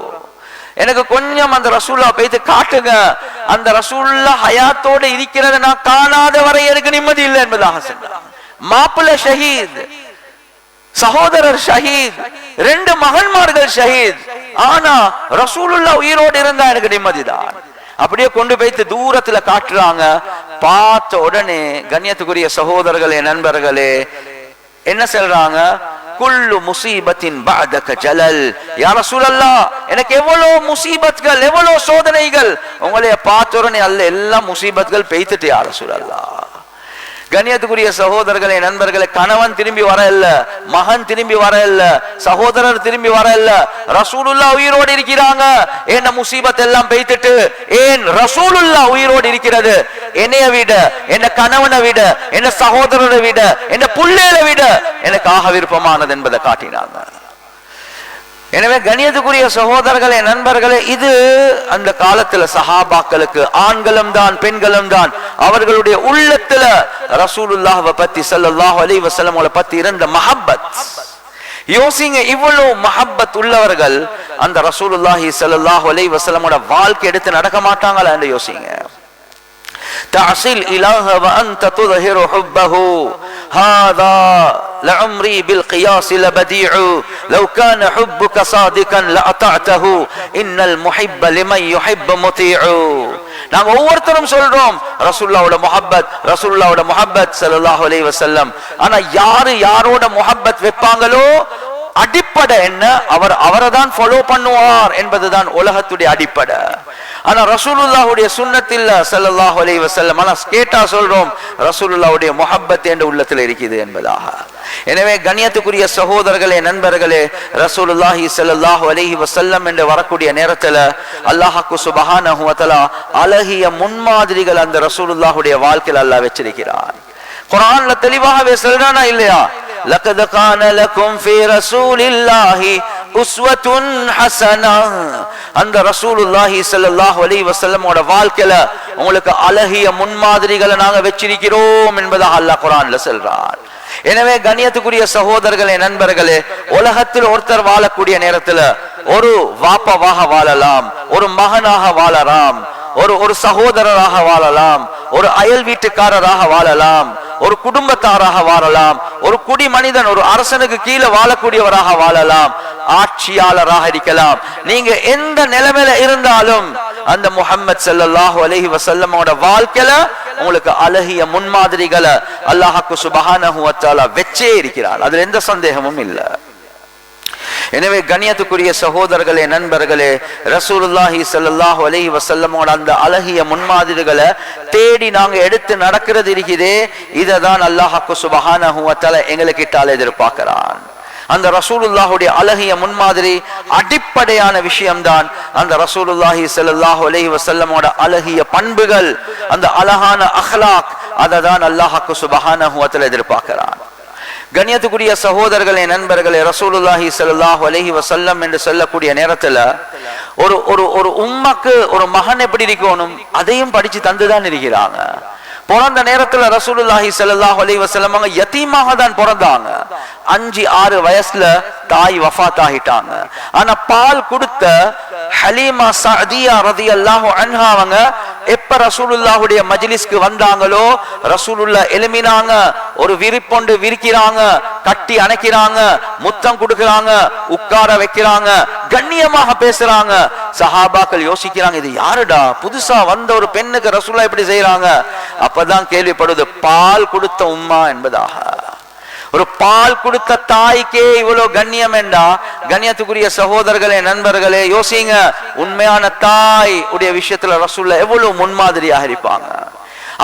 எனக்கு கொஞ்சம் அந்த ரசூலுல்லாஹ் போய்த்து காட்டுங்க. அந்த ரசூலுல்லாஹ் ஹயாத்தோட இருக்கிறத நான் காணாத வரை எனக்கு நிம்மதி இல்லை என்பதாக சொன்னாங்க. மாப்பிள்ளை ஷஹீத், சகோதரர் ஷஹீத், 2 மகன்மார்கள் ஷஹீத், ஆனா ரசூலுல்லாஹ் உயிரோடு இருந்தா எனக்கு நிம்மதிதான். அப்படியே கொண்டு போய்த்து தூரத்துல காட்டுறாங்க. பார்த்த உடனே கண்ணியத்துக்குரிய சகோதரர்களே, நண்பர்களே, என்ன சொல்றாங்க? குல்லு முசீபத்தின் பஅதக ஜலல். யா ரசூலல்லாஹ், எனக்கு எவ்வளவு முசீபத்கள், எவ்வளவு சோதனைகள், உங்களைய பார்த்த உடனே அல்ல எல்லா முசீபத்கள் பெய்த்துட்டு யா ரசூலல்லாஹ். கண்ணியத்துக்குரிய சகோதரர்களே, நண்பர்களே, கணவன் திரும்பி வர இல்ல, மகன் திரும்பி வர இல்ல, சகோதரர் திரும்பி வர இல்ல, ரசூலுல்லாஹ் உயிரோடு இருக்கிறாங்க. என்ன முசீபத் எல்லாம் பெய்த்துட்டு, ஏன் ரசூலுல்லாஹ் உயிரோடு இருக்கிறது என்னைய விட, என்ன கணவனை விட, என்ன சகோதரரை விட, என்ன புள்ளைகளை விட எனக்கு ஆக விருப்பமானது என்பதை காட்டினாங்க. எனவே கண்ணியத்துக்குரிய சகோதரர்களே, நண்பர்களே, இது அந்த காலத்துல சஹாபாக்களுக்கு, ஆண்களும் தான் பெண்களும் தான், அவர்களுடைய உள்ளத்துல ரசூலுல்லாஹ்வை பத்தி ஸல்லல்லாஹு அலைஹி வஸல்லம் பத்தி இருந்த மஹப்பத். யோசிங்க, இவ்வளவு மஹப்பத் உள்ளவர்கள் அந்த ரசூலுல்லாஹி ஸல்லல்லாஹு அலைஹி வஸல்லம் வாழ்க்கை எடுத்து நடக்க மாட்டாங்களா என்று யோசிங்க. تعصي الإله وأنت تظهر حبه هذا لعمري بالقياس لبديع لو كان حبك صادقا لأطعته إن المحب لمن يحب مطيع. நாங்க ஒவ்வொருத்தரும் சொல்றோம் ரசூலுல்லாஹ்வோட முஹப்பத், ரசூலுல்லாஹ்வோட முஹப்பத் ஸல்லல்லாஹு அலைஹி வஸல்லம். ஆனா யாரோட முஹப்பத் வைப்பாங்களோ அடிப்படை என்ன? அவரை தான் ஃபாலோ பண்ணுவார் என்பதுதான் உலகத்துடைய அடிப்படை. ஆனா ரசூலுல்லாஹ்வுடைய சுன்னத்தில் ஸல்லல்லாஹு அலைஹி வஸல்லம், ஆனா கேட்டா சொல்றோம் ரசூலுல்லாஹ்வுடைய முஹப்பத் என்ற உள்ளத்தில் இருக்குது என்பதாக. எனவே கண்ணியத்துக்குரிய சகோதரர்களே, நண்பர்களே, ரசூலுல்லாஹி ஸல்லல்லாஹு அலைஹி வஸல்லம் என்று வரக்கூடிய நேரத்துல அல்லாஹ் சுப்ஹானஹு வ தஆலா அழகிய முன்மாதிரிகள் அந்த ரசூலுல்லாஹ்வுடைய வாழ்க்கையில் அல்லாஹ் வச்சிருக்கிறார். குர்ஆன்ல தெளிவாகவே சொல்றானா இல்லையா? லகத் கான லகும் ஃபீ ரசூலில்லாஹி உஸ்வத்துன் ஹஸனா. அந்த ரசூலுல்லாஹி ஸல்லல்லாஹு அலைஹி வஸல்லமோட வாழ்க்கையில உங்களுக்கு அழகிய முன்மாதிரிகளை நாங்க வச்சிருக்கிறோம் என்பதாக அல்லாஹ் குர்ஆன்ல சொல்றார். எனவே கண்ணியத்துக்குரிய சகோதரர்களே, நண்பர்களே, உலகத்தில் ஒருத்தர் வாழக்கூடிய நேரத்துல ஒரு வாப்பாவாக வாழலாம், ஒரு மகனாக வாழலாம், ஒரு சகோதரராக வாழலாம், ஒரு அயல் வீட்டுக்காரராக வாழலாம், ஒரு குடும்பத்தாராக வாழலாம், ஒரு குடி மனிதன் ஒரு அரசனுக்கு கீழே வாழக்கூடியவராக வாழலாம், ஆட்சியாளராக இருக்கலாம். நீங்க எந்த நிலைமையில இருந்தாலும் அந்த முஹம்மது ஸல்லல்லாஹு அலைஹி வஸல்லமோட வாழ்க்கையில உங்களுக்கு அழகிய முன்மாதிரிகளை அல்லாஹ் சுப்ஹானஹு வ தஆலா வெச்சே இருக்கிறார். அதுல எந்த சந்தேகமும் இல்லை. எனவே கண்ணியத்துக்குரிய சகோதரர்களே, நண்பர்களே, ரசூலுல்லாஹி ஸல்லல்லாஹு அலைஹி வஸல்லமோட அந்த அழகிய முன்மாதிரிகளை தேடி நாங்க எடுத்து நடக்கிறது இருக்குதே, இதை தான் அல்லாஹ் சுப்ஹானஹு வ தஆலா எங்களுக்கிட்டால் எதிர்பார்க்கிறான். அந்த ரசூலுல்லாஹுடைய அழகிய முன்மாதிரி அடிப்படையான விஷயம்தான் அந்த ரசூலுல்லாஹி ஸல்லல்லாஹு அலைஹி வஸல்லமோட அழகிய பண்புகள், அந்த அழகான அஹ்லாக். அதை தான் அல்லாஹ் சுப்ஹானஹு வ தஆலா எதிர்பார்க்கிறான். கண்ணியத்துக்குரிய சகோதரர்களே, நண்பர்களே, ரசூலுல்லாஹி ஸல்லல்லாஹு அலைஹி வஸல்லம் என்று சொல்லக்கூடிய நேரத்துல ஒரு ஒரு ஒரு உம்மக்கு ஒரு மகன் எப்படி இருக்கணும் அதையும் படிச்சு தந்துதான் இருக்கிறாங்க. பிறந்த நேரத்துல ரசூலுல்லாஹி ஸல்லல்லாஹு அலைஹி வஸல்லம் அவங்க யதீமாக தான் பிறந்தாங்க. 5-6 வயசுல தாய் வஃபாத் ஆகிட்டாங்க. ஆனா பால் கொடுத்த ஹலீமா சஅதியா ரலியல்லாஹு அன்ஹா அவங்க எப்ப ரசூலுல்லாஹுடைய மஜ்லிஸ்க்கு வந்தாங்களோ ரசூலுல்லாஹ் எழுமினாங்க, ஒரு விரிப்பொண்டு விரிக்கிறாங்க, கட்டி அணைக்கிறாங்க, முத்தம் கொடுக்கறாங்க, உட்கார வைக்கிறாங்க, கண்ணியமாக பேசுறாங்க. சஹாபாக்கள் யோசிக்கிறாங்க, இது யாருடா, புதுசா வந்த ஒரு பெண்ணுக்கு ரசூலுல்லாஹ் இப்படி செய்யறாங்க. அப்பதான் கேள்விப்படுது பால் கொடுத்த உம்மா என்பதாக. ஒரு பால் கொடுத்த தாய்க்கே இவ்வளவு கண்ணியம் என்றா, கண்ணியத்துக்குரிய சகோதரர்களே, நண்பர்களே, யோசிங்க, உண்மையான தாய் உடைய விஷயத்துல ரசூலுல்லாஹ் எவ்வளவு முன்மாதிரியாக இருப்பாங்க.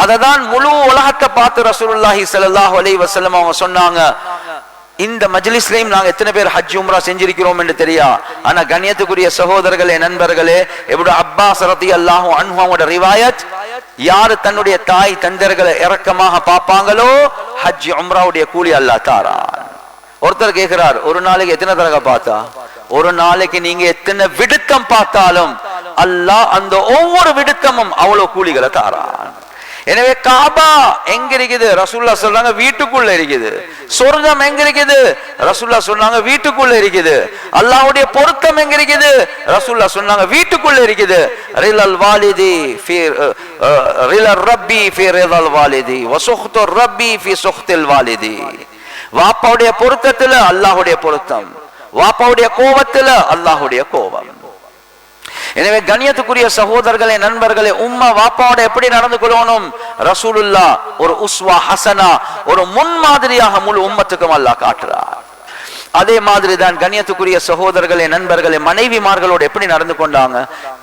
அததான் முழு உலகத்தை பார்த்து ரசூலுல்லாஹி ஸல்லல்லாஹு அலைஹி வஸல்லம் அவங்க சொன்னாங்க, இந்த மஜ்லிஸ்லயும் நாங்க எத்தனை பேர் ஹஜ் உம்ரா செஞ்சிருக்கிறோம் என்று தெரியா. ஆனா கண்ணியத்துக்குரிய சகோதரர்களே, நண்பர்களே, இப்னு அப்பாஸ் ரலியல்லாஹு அன்ஹு அவங்களோட ரிவாயத், யாரு தன்னுடைய தாய் தந்தர்களை இரக்கமாக பார்ப்பாங்களோ ஹஜ் உம்ராவுடைய கூலி அல்லாஹ் தாரான். ஒருத்தர் கேட்கிறார், ஒரு நாளைக்கு எத்தனை தடவை பார்த்தா? ஒரு நாளைக்கு நீங்க எத்தனை விடுத்தம் பார்த்தாலும் அல்லாஹ் அந்த ஒவ்வொரு விடுத்தமும் அவ்வளவு கூலிகளை தாரான். எனவே காபா எங்க இருக்குது? ரசூலுல்லாஹ் சொல்றாங்க வீட்டுக்குள்ள இருக்குது. சொர்க்கம் எங்க இருக்குது? ரசூலுல்லாஹ் சொன்னாங்க வீட்டுக்குள்ள இருக்குது. அல்லாஹ்வுடைய பொருத்தம் எங்க இருக்குது? ரசூலுல்லாஹ் சொன்னாங்க வீட்டுக்குள்ள இருக்குது. ரிலல் வாலிதி ஃபீ ரிலல் ரப்பி ஃபீ ரிலல் வாலிதி வ சுஹ்து ரப்பி ஃபீ சுஹ்தில் வாலிதி. வாப்பாவுடைய பொருத்தத்துல அல்லாஹ்வுடைய பொருத்தம், வாப்பாவுடைய கோபத்துல அல்லாஹ்வுடைய கோபம். எனவே கண்ணியத்துக்குரிய சகோதரர்களே, நண்பர்களே, உம்மா வாப்பாவோட எப்படி நடந்து கொள்ளணும் ரசூலுல்லாஹ் ஒரு உஸ்வா ஹசனா, ஒரு முன்மாதிரியாக முழு உம்மத்துக்கும் அல்லாஹ் காட்டுறார். அதே மாதிரி தான் கண்ணியத்துக்குரிய சகோதரர்களே, நண்பர்களே, மனைவிமார்களோடு எப்படி நடந்து கொண்டாங்க.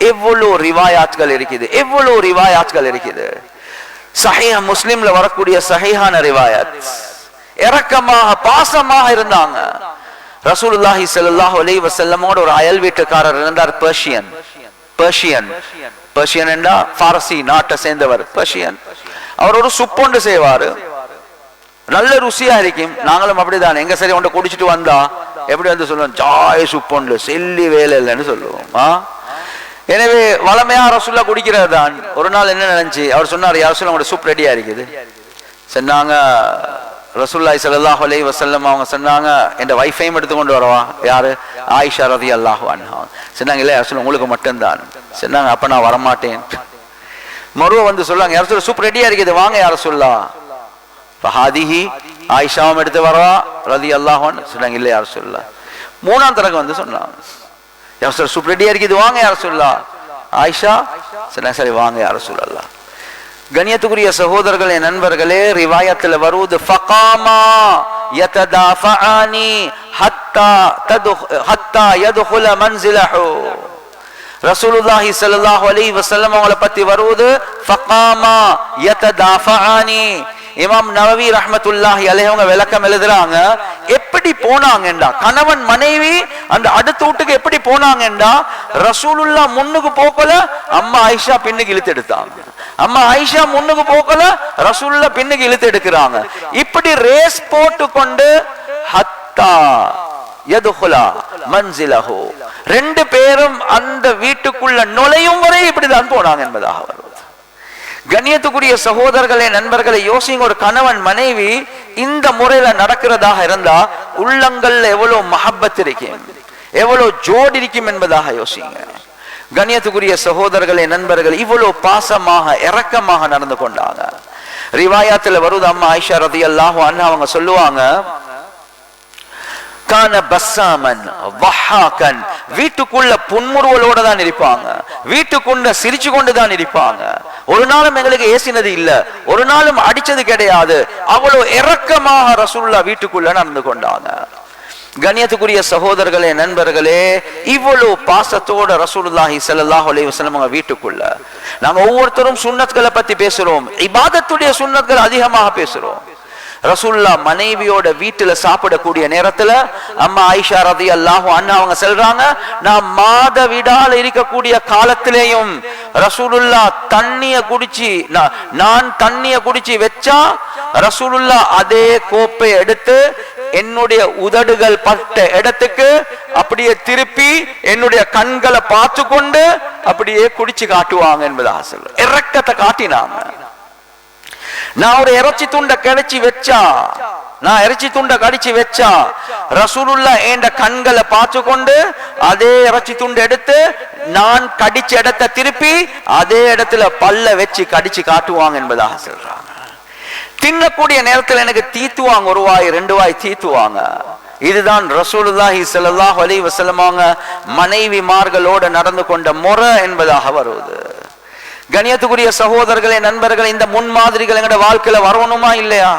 எவ்வளவு ரிவாயாத்கள் இருக்குது, எவ்வளவு ரிவாயாத்கள் இருக்குது. சஹீஹ் முஸ்லிம்ல வரக்கூடிய சஹீஹான ரிவாயத், இரக்கமாக பாசமாக இருந்தாங்க. ரசூலுல்லாஹி ஸல்லல்லாஹு அலைஹி வஸல்லமோட ஒரு அயல் வீட்டுக்காரர் இருந்தார், பர்ஷியன் என்றா பாரசி நாட்டை சேர்ந்தவர் பர்ஷியன். அவர் ஒரு சுப்பொண்டு செய்வாரு, நல்ல ருசியா இருக்கும். நாங்களும் அப்படிதான், எங்க சரி ஒன்றை குடிச்சிட்டு வந்தா எப்படி வந்து சொல்லுவோம், ஜாய் சுப்பொண்டு செல்லி வேலை இல்லைன்னு சொல்லுவோம். எனவே வளமையா ரசூலுல்லாஹ் குடிக்கிறது தான். ஒரு நாள் என்ன நினைச்சு அவர் சொன்னார், யார் சொல்ல உங்களோட சூப் ரெடியா இருக்குது சொன்னாங்க. ரசூலுல்லாஹி ஸல்லல்லாஹு அலைஹி வஸல்லம் அவங்க சொன்னாங்க, என் வைஃபையும் எடுத்துக்கொண்டு வரவா? யாரு? ஆயிஷா ரலியல்லாஹு அன்ஹா. சொன்னாங்க, இல்ல யார் சொல்ல உங்களுக்கு மட்டும்தான். சொன்னாங்க, அப்ப நான் வரமாட்டேன். மறுவ வந்து சொல்லாங்க, யார் சொல்ல சூப் ரெடியா இருக்குது, வாங்க யார் சொல்லா. ஃபஹாதிஹி ஆயிஷாவும் எடுத்து வரவா ரலியல்லாஹு அன்ஹா. சொன்னாங்க, இல்ல யார் சொல்ல. மூணாம் தடவை வந்து சொன்னாங்க, யார் சொல்ல சூப் ரெடியா இருக்குது, வாங்க யார் சொல்லா. ஆயிஷா சொன்னாங்க, சரி வாங்க யார் சொல்லலாம். கண்ணியத்துக்குரிய சகோதரர்களே, நண்பர்களே, ரிவாயத்தில் வருவது ஃபகாமா யததாஃபஆனி ஹத்தா யதுகுல மன்சிலஹு. ரசூலுல்லாஹி ஸல்லல்லாஹு அலைஹி வஸல்லம் அவங்களை பத்தி வருவது ஃபகாமா யததாஃபஆனி. இமாம் நவவி ரஹ்மத்துல்லாஹி அலைஹி அவங்க விளக்கம் எழுதுறாங்க, எப்படி போனாங்கண்டா கணவன் மனைவி அந்த அடுத்த வீட்டுக்கு எப்படி போனாங்கண்டா, ரசூலுல்லாஹ் முன்னுக்கு போக்கல, அம்மா ஆயிஷா பின்னுக்கு இழுத்து எடுத்தாங்க. அம்மா ஆயிஷா முன்னுக்கு போக்கல, ரசூலுல்லாஹ் பின்னுக்கு இழுத்து எடுக்கிறாங்க. இப்படி ரேஸ் போட்டு கொண்டு ஹத்தா யதுகுலா மன்சிலஹு, ரெண்டு பேரும் அந்த வீட்டுக்குள்ள நுழையும் வரை இப்படிதான் போனாங்க என்பதாக வருவது. கண்ணியத்துக்குரிய சகோதரர்களே, நண்பர்களை, யோசிங்க, ஒரு கணவன் மனைவி இந்த முறையில நடக்கிறதாக இருந்தா உள்ளங்கள்ல எவ்வளவு மஹப்பத் இருக்கும், எவ்வளவு ஜோடி இருக்கும் என்பதாக யோசிங்க. கண்ணியத்துக்குரிய சகோதரர்களே, நண்பர்கள், இவ்வளவு பாசமாக இரக்கமாக நடந்து கொண்டாங்க. ரிவாயாத்துல வருது, அம்மா ஆயிஷா ரலியல்லாஹு அன்ஹா அவங்க சொல்லுவாங்க, கான பஸ்ஸாமன் வஹாகன், வீட்டுக்குள்ள புன்முறுவலோட தான் இருப்பாங்க, வீட்டுக்குள்ள சிரிச்சு கொண்டு தான் இருப்பாங்க. ஒரு நாளும் எங்களுக்கு ஏசினது இல்ல, ஒரு நாளும் அடிச்சது கிடையாது. அவ்வளவு இரக்கமாக ரசூலுல்லாஹ் வீட்டுக்குள்ள நடந்து கொண்டாங்க. கண்ணியத்துக்குரிய சகோதரர்களே, நண்பர்களே, இவ்வளவு பாசத்தோட ரசூலுல்லாஹி ஸல்லல்லாஹு அலைஹி வஸல்லம் வீட்டுக்குள்ள நாங்க ஒவ்வொருத்தரும் சுன்னத்களை பத்தி பேசுறோம், இபாதத்துடைய சுன்னத்கள் அதிகமாக பேசுறோம். ரசூலுல்லாஹ் மனைவியோட வீட்டுல சாப்பிடக்கூடிய நேரத்துல அம்மா ஆயிஷா ரலியல்லாஹு அன்ஹா அவங்க சொல்றாங்க, நான் மாதவிடால இருக்கக்கூடிய காலத்திலேயும் ரசூலுல்லாஹ் நான் தண்ணிய குடிச்சு வச்சா ரசூலுல்லாஹ் அதே கோப்பை எடுத்து என்னுடைய உதடுகள் பட்ட இடத்துக்கு அப்படியே திருப்பி என்னுடைய கண்களை பார்த்து கொண்டு அப்படியே குடிச்சு காட்டுவாங்க என்பதாக சொல்ற இரக்கத்தை காட்டினாங்க. நான் ஒரு இறைச்சி துண்டை கடிச்சு வச்சா ரசூலுல்லாஹ் என்ற கண்களை பார்த்து கொண்டு அதே இறைச்சி துண்டு எடுத்து நான் கடிச்ச இடத்தை திருப்பி அதே இடத்துல பல்ல வச்சு கடிச்சு காட்டுவாங்க என்பதாக சொல்றாங்க. தின்னக்கூடிய நேரத்தில் எனக்கு தீத்துவாங்க, ஒரு வாய் ரெண்டு வாய் தீத்துவாங்க. இதுதான் ரசூலுல்லாஹி ஸல்லல்லாஹு அலைஹி வஸல்லம் மனைவிமார்களோடு நடந்து கொண்ட முறை என்பதாக வருவது. கண்ணியத்துக்குரிய சகோதரர்களே, நண்பர்களே, இந்த முன்மாதிரிகள் எங்கட வாழ்க்கையில வரணுமா இல்லையா?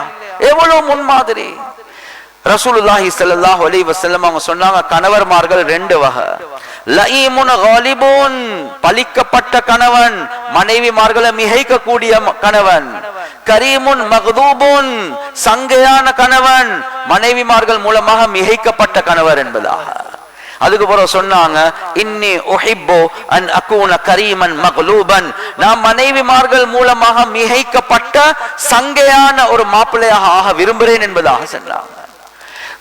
எவ்வளவு முன்மாதிரி. ரசூலுல்லாஹி ஸல்லல்லாஹு அலைஹி வஸல்லம் அவங்க சொன்னாங்க, கணவர்மார்கள் ரெண்டு வகை. லஈமுன் காலிபுன், பலிக்கப்பட்ட கணவன், மனைவிமார்களை மிகைக்கக்கூடிய கணவன். கரீமுன் மக்தூபுன், சங்கையான கணவன், மனைவிமார்கள் மூலமாக மிகைக்கப்பட்ட கணவர் என்பதாக. அதுக்கு பிறகு சொன்னாங்க, இன்னி உஹிப்பு அன் அகூன கரீமன் மக்லூபன், நான் மனைவிமார்கள் மூலமாக மிகைக்கப்பட்ட சங்கையான ஒரு மாப்பிள்ளையாக ஆக விரும்புகிறேன் என்பதாக சொன்னாங்க.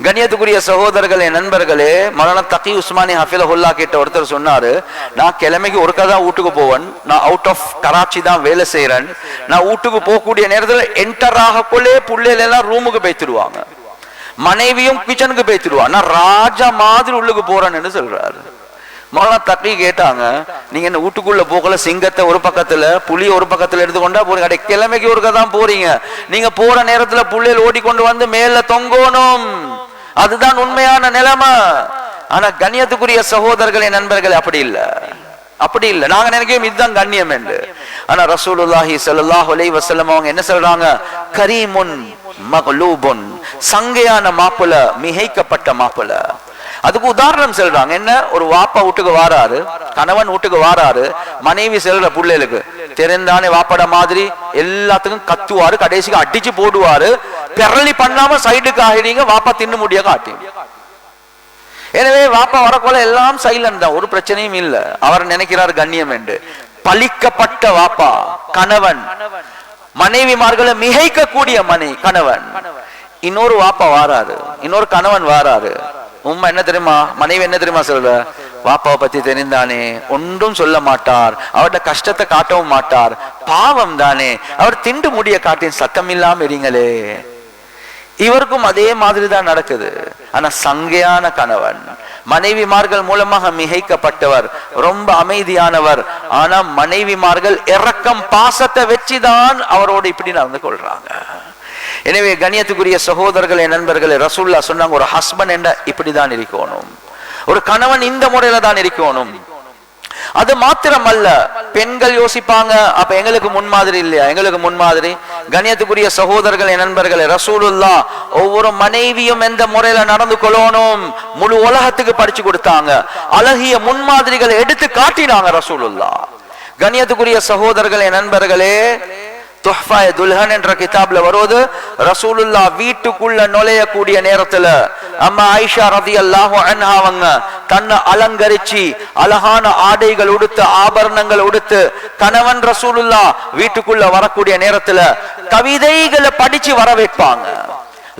கண்ணியத்துக்குரிய சகோதரர்களே, நண்பர்களே, மௌலானா தகி உஸ்மானி ஹஃபிலஹுல்லா கிட்ட ஒருத்தர் சொன்னாரு, நான் கிழமைக்கு ஒருக்கா தான் வீட்டுக்கு போவேன், நான் அவுட் ஆஃப் கராச்சி தான் வேலை செய்யறேன், நான் வீட்டுக்கு போகக்கூடிய நேரத்தில் என்டர் ஆகக்குள்ளே புள்ளையில எல்லாம் ரூமுக்கு போய்த்துடுவாங்க, மனைவியும் கிச்சனுக்கு போய்த்துடுவா, நான் ராஜா மாதிரி உள்ளுக்கு போறேன்னு சொல்றாரு. மௌலானா தகி கேட்டாங்க, நீங்க என்ன வீட்டுக்குள்ள போகல, சிங்கத்தை ஒரு பக்கத்துல புலி ஒரு பக்கத்துல எடுத்துக்கொண்டா போறீங்க, அடே கிழமைக்கு ஒருக்கா தான் போறீங்க, நீங்க போற நேரத்துல புள்ளையில் ஓடிக்கொண்டு வந்து மேல தொங்கணும், அதுதான் உண்மையான நிலைமை. ஆனா கண்ணியத்துக்குரிய சகோதரர்களே, நண்பர்களே, அப்படி இல்ல. நாங்க நினைக்கிறோம் இதுதான் கண்ணியம் என்று. ஆனா ரசூலுல்லாஹி ஸல்லல்லாஹு அலைஹி வஸல்லம் அவங்க என்ன சொல்றாங்க, கரீமுன் மக்லூபுன், சங்கையான மாப்பிள, மிகைக்கப்பட்ட மாப்பிள. அதுக்கு உதாரணம் சொல்றாங்க, என்ன, ஒரு வாப்பா வீட்டுக்கு வாராரு, கணவன் வீட்டுக்கு வாராரு, மனைவி செல்ற புள்ளைகளுக்கு தெரிந்தானே வாப்பட மாதிரி எல்லாத்துக்கும் கத்துவாரு, கடைசிக்கு அடிச்சு போடுவாரு, பெரளி பண்ணாம சைடுக்கு ஆகிறீங்க, வாப்பா தின்னு முடிய காட்டி. எனவே வாப்பா வரக்கொள்ள எல்லாம் சைலண்ட் தான், ஒரு பிரச்சனையும் இல்ல, அவர் நினைக்கிறார் கண்ணியம் என்று. பலிக்கப்பட்ட வாப்பா கணவன், மனைவிமார்களை மிகைக்கக்கூடிய கணவன். இன்னொரு வாப்பா வாராரு, இன்னொரு கணவன் வாராரு, உம்மா என்ன தெரியுமா, மனைவி என்ன தெரியுமா சொல்ற, வாப்பாவை பத்தி தெரிந்தானே ஒன்றும் சொல்ல மாட்டார், அவருடைய கஷ்டத்தை காட்டவும் மாட்டார், பாவம் தானே, அவர் திண்டு முடிய காட்டின் சத்தம் இல்லாம இருங்களே. இவருக்கும் அதே மாதிரி தான் நடக்குது. ஆனா சங்கையான கணவன், மனைவிமார்கள் மூலமாக மிகைக்கப்பட்டவர், ரொம்ப அமைதியானவர். ஆனா மனைவிமார்கள் இரக்கம் பாசத்தை வச்சுதான் அவரோடு இப்படி நடந்து கொள்றாங்க. எனவே கண்ணியத்துக்குரிய சகோதரர்களே, நண்பர்களே, ரசூலுல்லாஹ் சொன்னாங்க, ஒரு ஹஸ்பண்ட் என்ற இப்படிதான் இருக்கணும், ஒரு கணவன் இந்த முறையில தான் இருக்கணும். அது மாத்திரமல்ல, பெண்கள் யோசிப்பாங்க, அப்ப எங்களுக்கு முன்மாதிரி இல்லையா? எங்களுக்கு முன்மாதிரி. கண்ணியத்துக்குரிய சகோதரர்களே, நண்பர்களே, ரசூலுல்லாஹ் ஒவ்வொரு மனைவியும் எந்த முறையில நடந்து கொள்ளணும் முழு உலகத்துக்கு படிச்சு கொடுத்தாங்க, அழகிய முன்மாதிரிகளை எடுத்து காட்டினாங்க ரசூலுல்லாஹ். கண்ணியத்துக்குரிய சகோதரர்களே, நண்பர்களே, துஹ்ஃபா துல்ஹன் என்ற கிதாப்ல வருவது, ரசூலுல்லாஹ் வீட்டுக்குள்ள நுழையக்கூடிய நேரத்துல அம்மா ஆயிஷா ரலியல்லாஹு அன்ஹா அவங்க தன்னை அலங்கரிச்சு அழகான ஆடைகள் உடுத்து ஆபரணங்கள் உடுத்து கணவன் ரசூலுல்லாஹ் வீட்டுக்குள்ள வரக்கூடிய நேரத்துல கவிதைகளை படிச்சு வரவேற்பாங்க.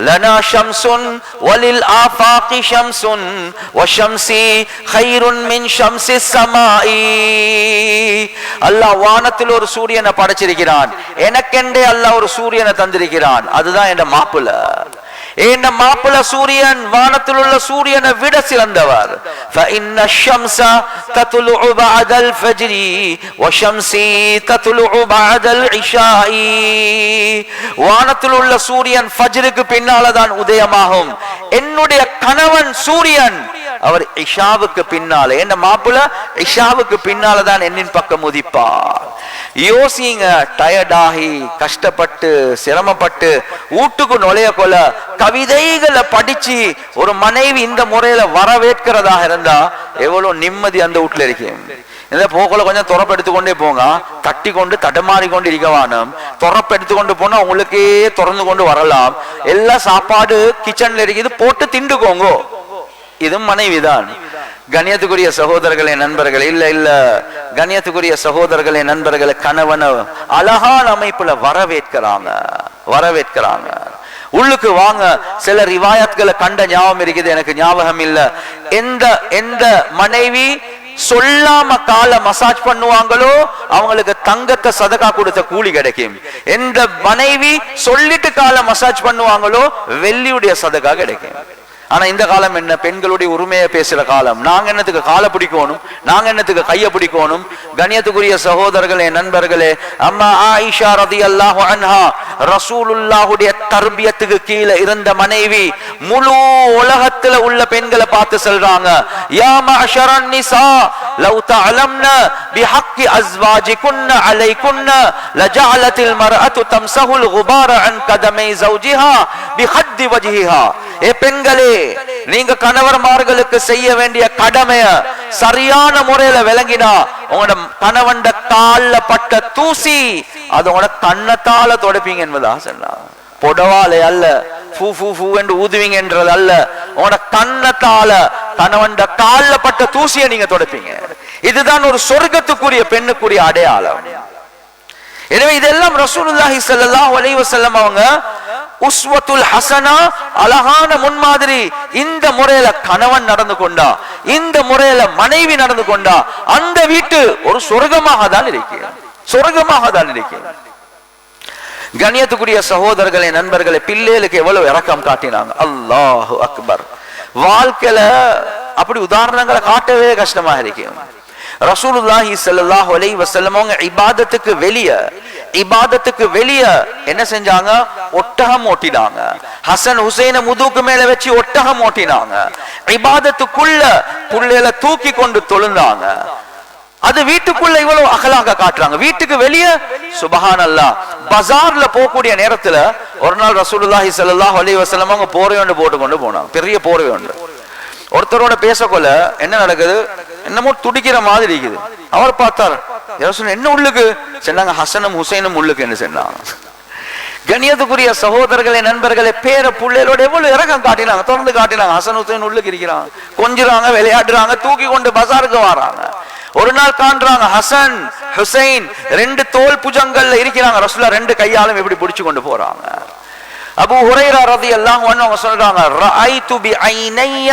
லனா ஷம்சுன் வலில் ஆஃபாகி ஷம்சுன் வஷம்சி கைருன் மின் ஷம்சி ஸமாஇ. அல்லாஹ் வானத்தில் ஒரு சூரியனை படைச்சிருக்கிறான், எனக்கென்றே அல்லாஹ் ஒரு சூரியனை தந்திருக்கிறான், அதுதான் என் மாப்பிள்ள. ஏன மாப்பிள சூரியன் வானத்தில் உள்ள சூரியனை விட சிறந்தவர். فإن الشمس تطلع بعد الفجر وشمسي تطلع بعد العشاء. வானத்தில் உள்ள சூரியன் ஃபஜ்ருக்கு பின்னால தான் உதயமாகும். என்னுடைய கணவன் சூரியன் அவர் இஷாவுக்கு பின்னால, என்ன மாப்பிள இஷாவுக்கு பின்னால தான் என்னின் பக்கம் உதிப்பார். யோசிங்க, டயர்டாகி கஷ்டப்பட்டு சிரமப்பட்டு வீட்டுக்கு நுழைய கொள்ள கவிதைகளை படிச்சு ஒரு மனைவி இந்த முறையில வரவேற்கிறதாக இருந்தா எவ்வளவு நிம்மதி அந்த வீட்டுல இருக்கு. இந்த போக்குல கொஞ்சம் துறப்பெடுத்துக்கொண்டே போங்க, தட்டி கொண்டு தடமாறி கொண்டு இருக்கவானும். துறப்பெடுத்துக்கொண்டு போனா உங்களுக்கே திறந்து கொண்டு வரலாம். எல்லா சாப்பாடு கிச்சன்ல இருக்குது, போட்டு திண்டுக்கோங்க. இதுவும் மனைவிதான். கண்ணியத்துக்குரிய சகோதரர்களே நண்பர்களே, இல்ல கண்ணியத்துக்குரிய சகோதரர்களே நண்பர்களே, கணவனை அழகான அமைப்புல வரவேற்கிறாங்க. உள்ளுக்கு வாங்க. சில ரிவாயத்களை கண்ட ஞாபகம் இருக்குது, எனக்கு ஞாபகம் இல்ல. எந்த மனைவி சொல்லாம கால மசாஜ் பண்ணுவாங்களோ அவங்களுக்கு தங்கத்தை சதகா கொடுத்த கூலி கிடைக்கும். எந்த மனைவி சொல்லிட்டு கால மசாஜ் பண்ணுவாங்களோ வெள்ளியுடைய சதகா கிடைக்கும். ஆனா இந்த காலம் என்ன, பெண்களுடைய உரிமையை பேசுற காலம். நாங்க என்னத்துக்கு காலை பிடிக்கணும், நாங்க என்னத்துக்கு கையை பிடிக்கணும். கண்ணியத்துக்குரிய சகோதரர்களே நண்பர்களே, அம்மா ஆயிஷா ரலியல்லாஹு அன்ஹா ரசூலுல்லாஹுடைய தர்பியத்துக்கு கீழே இருந்த மனைவி. முழு உலகத்துல உள்ள பெண்களை பார்த்து சொல்றாங்க, யா மஅஷரன் நிசா லவ் தஅலம்ன பிஹக்கி அஸ்வாஜிகுன்ன அலைகுன்ன லஜஅலத்தில் மர்அத்து தம்சஹுல் குபார அன் கதமை ஜௌஜிஹா பிஹத்தி வஜ்ஹிஹா. ஏ பெண்களே, நீங்க கணவர்மார்களுக்கு செய்ய வேண்டிய கடமைய சரியான முறையில விளங்கினா உங்களோட கணவன் கால்ல பட்ட தூசி அது உங்களோட கண்ணத்தால தொடப்பீங்க என்பதா சொன்னா. பொடவாலை அல்ல, ஃபூ ஃபூ ஃபூ என்று ஊதுவீங்க என்றது அல்ல. உங்களோட கண்ணத்தால கணவன் கால்ல பட்ட தூசியை நீங்க தொடப்பீங்க. இதுதான் ஒரு சொர்க்கத்துக்குரிய பெண்ணுக்குரிய அடையாளம். எனவே இதெல்லாம் ரசூலுல்லாஹி ஸல்லல்லாஹு அலைஹி வஸல்லம் அவங்க உஸ்வத்துல் ஹசனா, அழகான முன்மாதிரி. இந்த முறையில கணவன் நடந்து கொண்டா, இந்த முறையில மனைவி நடந்து கொண்டா அந்த வீட்டு ஒரு சொர்க்கமாக தான் இருக்கிறது. கண்ணியத்துக்குரிய சகோதரர்களே நண்பர்களே, பிள்ளைகளுக்கு எவ்வளவு இரக்கம் காட்டினாங்க. அல்லாஹு அக்பர். வாழ்க்கையில அப்படி உதாரணங்களை காட்டவே கஷ்டமாக இருக்கும். ரசூலுல்லாஹி ஸல்லல்லாஹு அலைஹி வஸல்லம் அவங்க இபாதத்துக்கு வெளிய என்ன செஞ்சாங்க, ஒட்டகம் ஓட்டினாங்க. ஹசன் ஹுசைன முதுகு மேல வச்சு ஒட்டகம் ஓட்டினாங்க. இபாதத்துக்குள்ள புள்ளையில தூக்கி கொண்டு தொழுந்தாங்க. அது வீட்டுக்குள்ள இவ்வளவு அகலாக காட்டுறாங்க. வீட்டுக்கு வெளியே சுபஹானல்லாஹ். பஜார்ல போகக்கூடிய நேரத்துல ஒரு நாள் ரசூலுல்லாஹி ஸல்லல்லாஹு அலைஹி வஸல்லம் அவங்க போர்வை போட்டு கொண்டு போனாங்க. பெரிய போர்வை ஒன்று. ஒருத்தரோட பேசக்கொள்ள என்ன நடக்குது, என்னமோ துடிக்கிற மாதிரி இருக்குது. அவர் பார்த்தார், என்ன உள்ளுக்கு சொன்னாங்க, ஹசனும் ஹுசைனும் உள்ளுக்கு என்ன சொன்னாங்க. கண்ணியத்துக்குரிய சகோதரர்களே நண்பர்களே, பேர புள்ளைகளோட எவ்வளவு இறக்கம் காட்டினாங்க, தொடர்ந்து காட்டினாங்க. ஹசன் ஹுசைன் உள்ளுக்கு இருக்கிறாங்க, கொஞ்சிறாங்க, விளையாடுறாங்க, தூக்கி கொண்டு பஜாருக்கு வராங்க. ஒரு நாள் காண்றாங்க ஹசன் ஹுசைன் ரெண்டு தோல் புஜங்கள்ல இருக்கிறாங்க. ரசூலுல்லாஹ் ரெண்டு கையாலும் எப்படி பிடிச்சு கொண்டு போறாங்க. அபூ ஹுரைரா ரலியல்லாஹு அன்ஹு அவங்க சொல்றாங்க, ரஅய்து பிஐனைய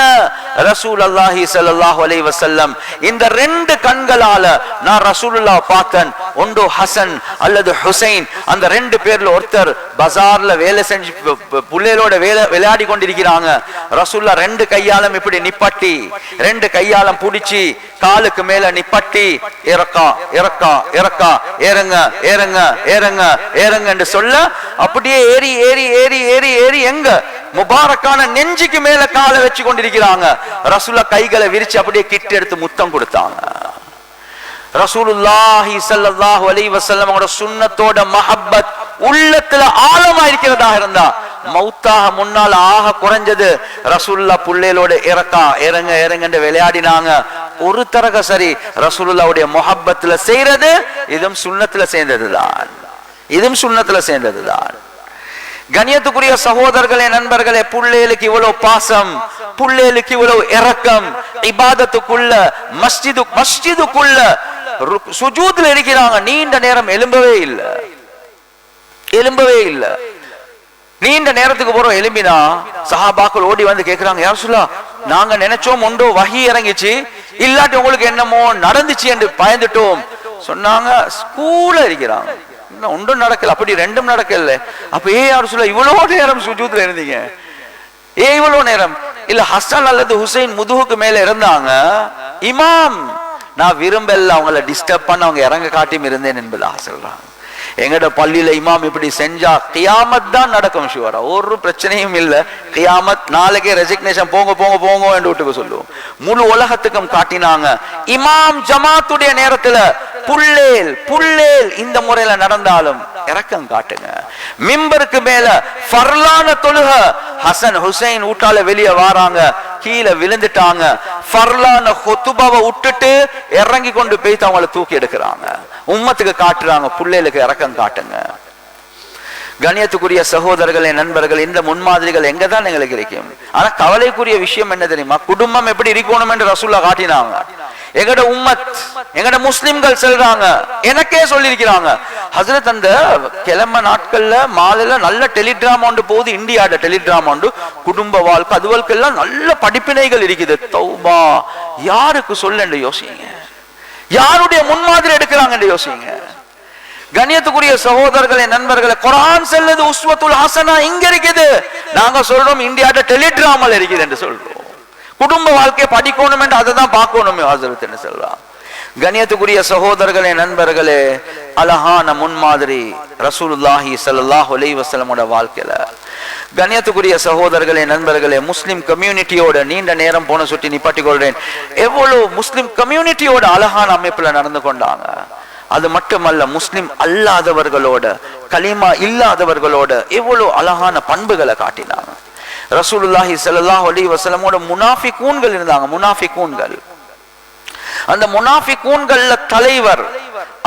ரசூலுல்லாஹி ஸல்லல்லாஹு அலைஹி வஸல்லம், இந்த ரெண்டு கண்களால நான் ரசூலுல்லாஹ் பார்த்தேன். ஒன்று ஹசன் அல்லது ஹுசைன், அந்த ரெண்டு பேர்ல ஒருத்தர் பஜார்ல வேலை செஞ்சு புள்ளைகளோட விளையாடி கொண்டிருக்கிறாங்க. ரசூலுல்லாஹ் ரெண்டு கையாலும் இப்படி நிப்பட்டி, ரெண்டு கையாலும் பிடிச்சி காலுக்கு மேல நிப்பட்டி, இறக்கா இறக்கா இறக்கா, ஏறுங்க ஏறுங்க ஏறுங்க ஏறுங்க என்று சொல்ல அப்படியே ஏறி ஏறி ஏறி ஏறி ஏறி எங்க முபாரக்கான நெஞ்சுக்கு மேல காலை வச்சு கொண்டிருக்கிறாங்க. ரசூலுல்லாஹ் கைகளை விரிச்சு அப்படியே கிட்ட எடுத்து முத்தம் கொடுத்தாங்க. ரசூலுல்லாஹி ஸல்லல்லாஹு அலைஹி வஸல்லம் அவரோட சுன்னத்தோட மஹப்பத் உள்ளத்துல ஆழமா இருக்கிறதா இருந்தா மௌத்தாக முன்னால் ஆக குறைஞ்சது ரசூலுல்லாஹ் புள்ளைகளோட இறக்கா இறங்க இறங்க விளையாடினாங்க. ஒரு தரக சரி ரசூலுல்லாஹ்வுடைய முஹப்பத்துல செய்யறது இதுவும் சுன்னத்துல சேர்ந்ததுதான். கண்ணியத்துக்குரிய சகோதரர்களே நண்பர்களே, புள்ளைகளுக்கு இவ்வளவு பாசம், புள்ளைகளுக்கு இவ்வளவு இரக்கம். இபாதத்துக்குள்ள மஸ்ஜிதுக்குள்ள சுஜூத்ல இருக்கிறாங்க. நீண்ட நேரம் எழும்பவே இல்லை. நீண்ட நேரத்துக்கு போறோம், எழும்பினா சஹாபாக்கள் ஓடி வந்து கேட்கிறாங்க, யா ரசூலல்லாஹ் நாங்க நினைச்சோம் ஒன்றோ வஹி இறங்கிச்சு, இல்லாட்டி உங்களுக்கு என்னமோ நடந்துச்சு என்று பயந்துட்டோம். சொன்னாங்க ஸ்கூல்ல இருக்கிறாங்க, ஒன்றும் நடக்கல, அப்படி ரெண்டும் நடக்கல. அப்ப யா ரசூலல்லாஹ் இவ்வளவு நேரம் சுஜூத்ல இருந்தீங்க, இவ்வளவு நேரம் இல்ல ஹசன் அல்லது ஹுசைன் முதுகுக்கு மேல இருந்தாங்க. இமாம் நான் விரும்பல அவங்கள டிஸ்டர்ப் பண்ண அவங்க இறங்க காட்டியும் இருந்தேன் என்பதாக சொல்றாங்க. எங்கட பள்ளியில இமாம் இப்படி செஞ்சா கியாமத் தான் நடக்கும் ஷுவரா, ஒரு பிரச்சனையும் இல்ல. கியாமத் நாளைக்கே ரெசிக்னேஷன் போங்க போங்க போங்க என்று வீட்டுக்கு சொல்லுவோம். முழு உலகத்துக்கும் காட்டினாங்க. இமாம் ஜமாத்துடைய நேரத்துல புள்ளேல் புள்ளேல் இந்த முறையில நடந்தாலும் இறக்கம் காட்டுங்க. மிம்பருக்கு மேல ஃபர்லான தொழுக, ஹசன் ஹுசைன் ஊட்டால வெளியே வாராங்க, கீழே விழுந்துட்டாங்க. ஃபர்லான ஹுத்துபாவை விட்டுட்டு இறங்கி கொண்டு போய் அவங்கள தூக்கி எடுக்கிறாங்க. உம்மத்துக்கு காட்டுறாங்க, புள்ளைகளுக்கு இறக்கம் காட்டுங்க. கண்ணியத்துக்குரிய சகோதரர்களே, நண்பர்கள், இந்த முன்மாதிரிகள் எங்கதான் எங்களுக்கு இருக்கும். ஆனா கவலைக்குரிய விஷயம் என்ன தெரியுமா? குடும்பம் எப்படி இருக்கணும் என்று ரசூல்லா காட்டினாங்க. எங்கட உம்மத் எங்கட முஸ்லிம்கள் செல்றாங்க, எனக்கே சொல்லியிருக்கிறாங்க ஹசரத், அந்த கிளம்ப நாட்கள்ல மாலையில நல்ல டெலிகிராம் ஒன்று போகுது, இந்தியாட டெலிகிராம் ஒன்று, குடும்ப வாழ்க்கை அதுவல்கெல்லாம் நல்ல படிப்பினைகள் இருக்குது. தௌபா, யாருக்கு சொல்ல யோசிங்க, யாருடைய முன்மாதிரி எடுக்கிறாங்க என்று யோசிங்க. கண்ணியத்துக்குரிய சகோதரர்களே, நண்பர்களே, குர்ஆன் சொல்லுது உஸ்வத்துல் ஹசனா இங்க இருக்குது, நாங்க சொல்றோம் இந்தியாட டெலிகிராமல் இருக்குது என்று சொல்றோம். குடும்ப வாழ்க்கையை படிக்கணும் என்று அதை தான் பார்க்கணுமே ஹசரத் என்று சொல்றான். கண்ணியத்துக்குரிய சகோதரர்களே, நண்பர்களே, அழகான முன்மாதிரி ரசூலுல்லாஹி ஸல்லல்லாஹு அலைஹி வஸல்லமோட வாழ்க்கையில. கண்ணியத்துக்குரிய சகோதரர்களே, நண்பர்களே, முஸ்லிம் கம்யூனிட்டியோட நீண்ட நேரம் போன சுட்டி நிப்பாட்டி கொள்றேன். எவ்வளவு முஸ்லிம் கம்யூனிட்டியோட அழகான அமைப்புல நடந்து கொண்டாங்க. அது மட்டுமல்ல, முஸ்லிம் அல்லாதவர்களோட, கலிமா இல்லாதவர்களோட எவ்வளவு அழகான பண்புகளை காட்டினாங்க. ரசூலுல்லாஹி ஸல்லல்லாஹு அலைஹி வஸல்லமோட முனாஃபிகூன்கள் இருந்தாங்க. முனாஃபிகூன்கள், அந்த முனாஃபிகூன்கள்ல தலைவர்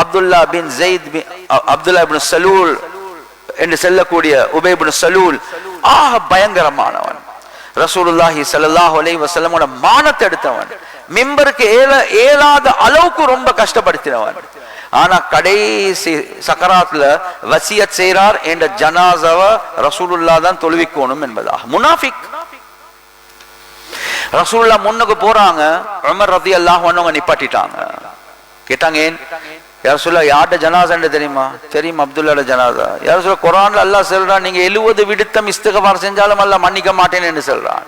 அப்துல்லா பின் ஸைத் பின் அப்துல்லா இப்னு சலூல் என்று சொல்லக்கூடிய உபை இப்னு சலூல் ஆக பயங்கரமானவன். ரசூலுல்லாஹி ஸல்லல்லாஹு அலைஹி வஸல்லமோட மானத்தை எடுத்தவன், மிம்பருக்கு ஏலாத அளவுக்கு ரொம்ப கஷ்டப்படுத்தினவன். ஆனா கடைசி சக்கராத்ல வசியத் செய்றார், என்ற ஜனாசாவை ரசூலுல்லாஹ் தான் தொழுவிக்கணும் என்பதாக. முனாஃபிக். ரசூலுல்லாஹ் முன்னுக்கு போறாங்க, உமர் ரலியல்லாஹு அன்ஹு நிப்பாட்டிட்டாங்க. கேட்டாங்க, ஏன் யா ரசூலுல்லாஹ் யார்ட ஜனாசா தெரியுமா? தெரியும், அப்துல்லாஹ்ட ஜனாசா. யா ரசூலுல்லாஹ் குர்ஆன்ல அல்லாஹ் சொல்றான், நீங்க 70 விடுத்தம் இஸ்திக்ஃபார் செஞ்சாலும் அல்லாஹ் மன்னிக்க மாட்டேன் என்று சொல்றான்.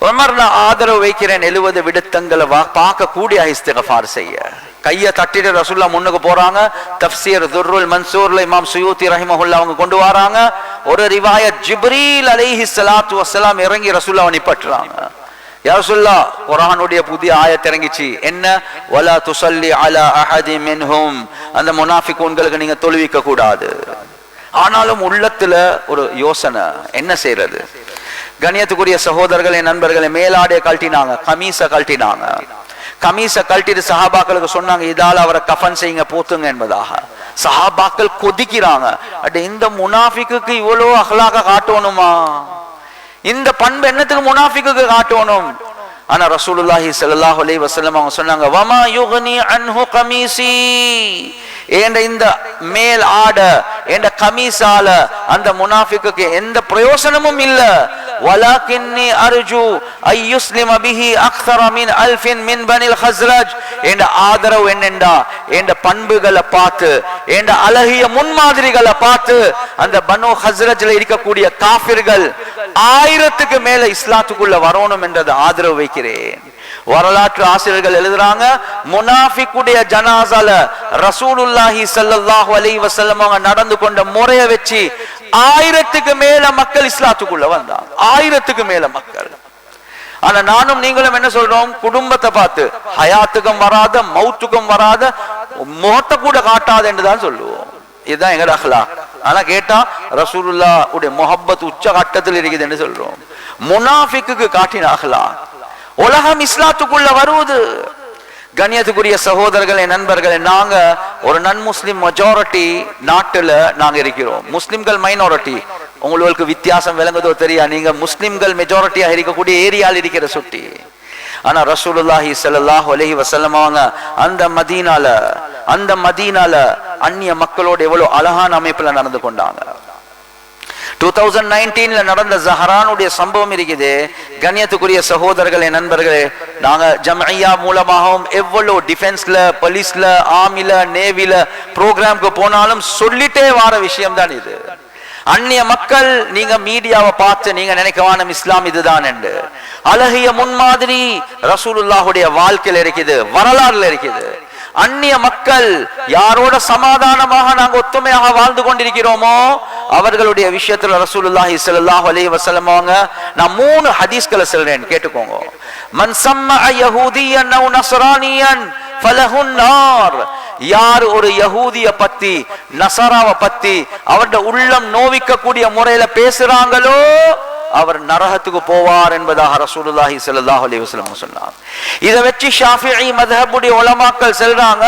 உமர், நான் ஆதரவு வைக்கிறேன் 70 விடுத்தங்களை பார்க்க கூடிய இஸ்திக்ஃபார் செய்ய. கையை தட்டிட்டு ரசூலுல்லாஹ் முன்னுக்கு போறாங்க. தஃப்சீர் துர்ருல் மன்சூர்ல இமாம் சுயூத்தி ரஹிமஹுல்லாஹ் அவங்க கொண்டு வராங்க. ஒரு ரிவாயத் ஜிப்ரீல் அலைஹிஸ்ஸலாத்து வஸ்ஸலாம் இறங்கி ரசூலுல்லாஹ் நிப்பாட்டுறாங்க. யா ரசூலுல்லாஹ், குர்ஆனுடைய புதிய ஆயத் இறங்கிச்சு, என்ன? வலா துஸல்லி அலா அஹதி மின்ஹும், அந்த முனாஃபிகூன்களுக்கு நீங்க தொழுவிக்க கூடாது. ஆனாலும் உள்ளத்துல ஒரு யோசனை, என்ன செய்யறது? கண்ணியத்துக்குரிய சகோதரர்களே, நண்பர்களே, மேலாடைய கழட்டினாங்க, கமீச கழட்டினாங்க. கமீச கழட்டிட்டு சஹாபாக்களுக்கு சொன்னாங்க, இதால அவரை கஃபன் செய்யுங்க, போத்துங்க என்பதாக. சஹாபாக்கள் கொதிக்கிறாங்க, அட இந்த முனாஃபிக்கு இவ்வளவு அஹ்லாக காட்டணுமா? இந்த பண்பு என்னத்துக்கு முனாஃபிக்கு காட்டணும்? ஆனா ரசூலுல்லாஹி ஸல்லல்லாஹு அலைஹி வஸல்லம் அவங்க சொன்னாங்க, வமா யுக்னி அன்ஹு கமீசி, ஏண்ட இந்த மேல் ஆட என்ற கமீசால அந்த முனாஃபிக்கு எந்த பிரயோசனமும் இல்ல. வலக்கின்னி அர்ஜு ஐ யுஸ்லிம பிஹி அக்ஸர மின் அல்ஃபின் மின் பனில் ஹஸ்ரஜ், என்ற ஆதரவு என்னென்றா என்ற பண்புகளை பார்த்து, என்ற அழகிய முன்மாதிரிகளை பார்த்து அந்த பனு ஹஸ்ரஜ்ல இருக்கக்கூடிய காஃபிர்கள் 1000க்கு மேல இஸ்லாத்துக்குள்ள வரணும் என்றது ஆதரவு வைக்கிறேன். வரலாற்று ஆசிரியர்கள் எழுதுறாங்க, முனாஃபிக்குடைய ஜனாசால ரசூலுல்லாஹி ஸல்லல்லாஹு அலைஹி வஸல்லம் நடந்து கொண்ட முறைய வச்சு 1000க்கு மேல மக்கள் இஸ்லாத்துக்குள்ள வந்தாங்க. 1000க்கு மேல மக்கள். ஆனா நானும் நீங்களும் என்ன சொல்றோம்? குடும்பத்தை பார்த்து ஹயாத்துக்கும் வராத, மௌத்துக்கும் வராத, முகத்தை கூட காட்டாத என்றுதான் சொல்லுவோம். இதுதான் எங்கட அஹ்லாக். ஆனா கேட்டா ரசூலுல்லாஹ் உடைய முஹப்பத் உச்ச கட்டத்தில் இருக்குது என்று சொல்றோம். முனாஃபிக்கு காட்டின அஹ்லாக். உலகம் இஸ்லாத்துக்குள்ள வருவது. கண்ணியத்துக்குரிய சகோதரர்களே, நண்பர்களே, நாங்க ஒரு நன் முஸ்லிம் மெஜாரிட்டி நாட்டுல நாங்க இருக்கிறோம், முஸ்லிம்கள் மைனாரிட்டி. உங்களுக்கு வித்தியாசம் விளங்குதோ தெரியா? நீங்க முஸ்லிம்கள் மெஜாரிட்டியா இருக்கக்கூடிய ஏரியால் இருக்கிற சுட்டி. ஆனா ரசூலுல்லாஹி ஸல்லல்லாஹு அலைஹி வஸல்லம் அவங்க அந்த மதீனால அந்நிய மக்களோட எவ்வளவு அழகான அமைப்புல நடந்து கொண்டாங்க. 2019 நடந்த ஜஹரானுடைய சம்பவம் இருக்குது. கண்ணியத்துக்குரிய சகோதரர்களே, நண்பர்களே, நாங்க ஜம்இய்யா மூலமாகவும் எவ்வளவு டிஃபென்ஸ்ல, போலீஸ்ல, ஆர்மில, நேவில ப்ரோக்ராம்க்கு போனாலும் சொல்லிட்டே வார விஷயம் தான் இது. அந்நிய மக்கள் நீங்க மீடியாவை பார்த்து நீங்க நினைக்கவான இஸ்லாம் இதுதான் என்று அழகிய முன்மாதிரி ரசூலுல்லாஹுடைய வாழ்க்கையில் இருக்குது, வரலாறுல இருக்குது. அந்நிய மக்கள் யாரோட சமாதானமாக நாங்க ஒத்துமையாக வாழ்ந்து கொண்டிருக்கிறோமோ அவர்களுடைய விஷயத்துல ரசூலுல்லாஹி ஸல்லல்லாஹு அலைஹி வஸல்லம் அவங்க, நான் 3 ஹதீஸ்களை சொல்றேன் கேட்டுக்கோங்க. மன் சம்மஅ யஹூதியன் அவ் நஸ்ரானியன் ஃபலஹுன் நார். யார் ஒரு யஹூதிய பத்தி நசராவை பத்தி அவருடைய உள்ளம் நோவிக்க கூடிய முறையில பேசுறாங்களோ அவர் நரகத்துக்கு போவார் என்பதாக ரசூலுல்லாஹி ஸல்லல்லாஹு அலைஹி வஸல்லம் சொன்னார். இதை வச்சு ஷாஃபிஈ மذهபுடைய உலமாக்கள் சொல்றாங்க,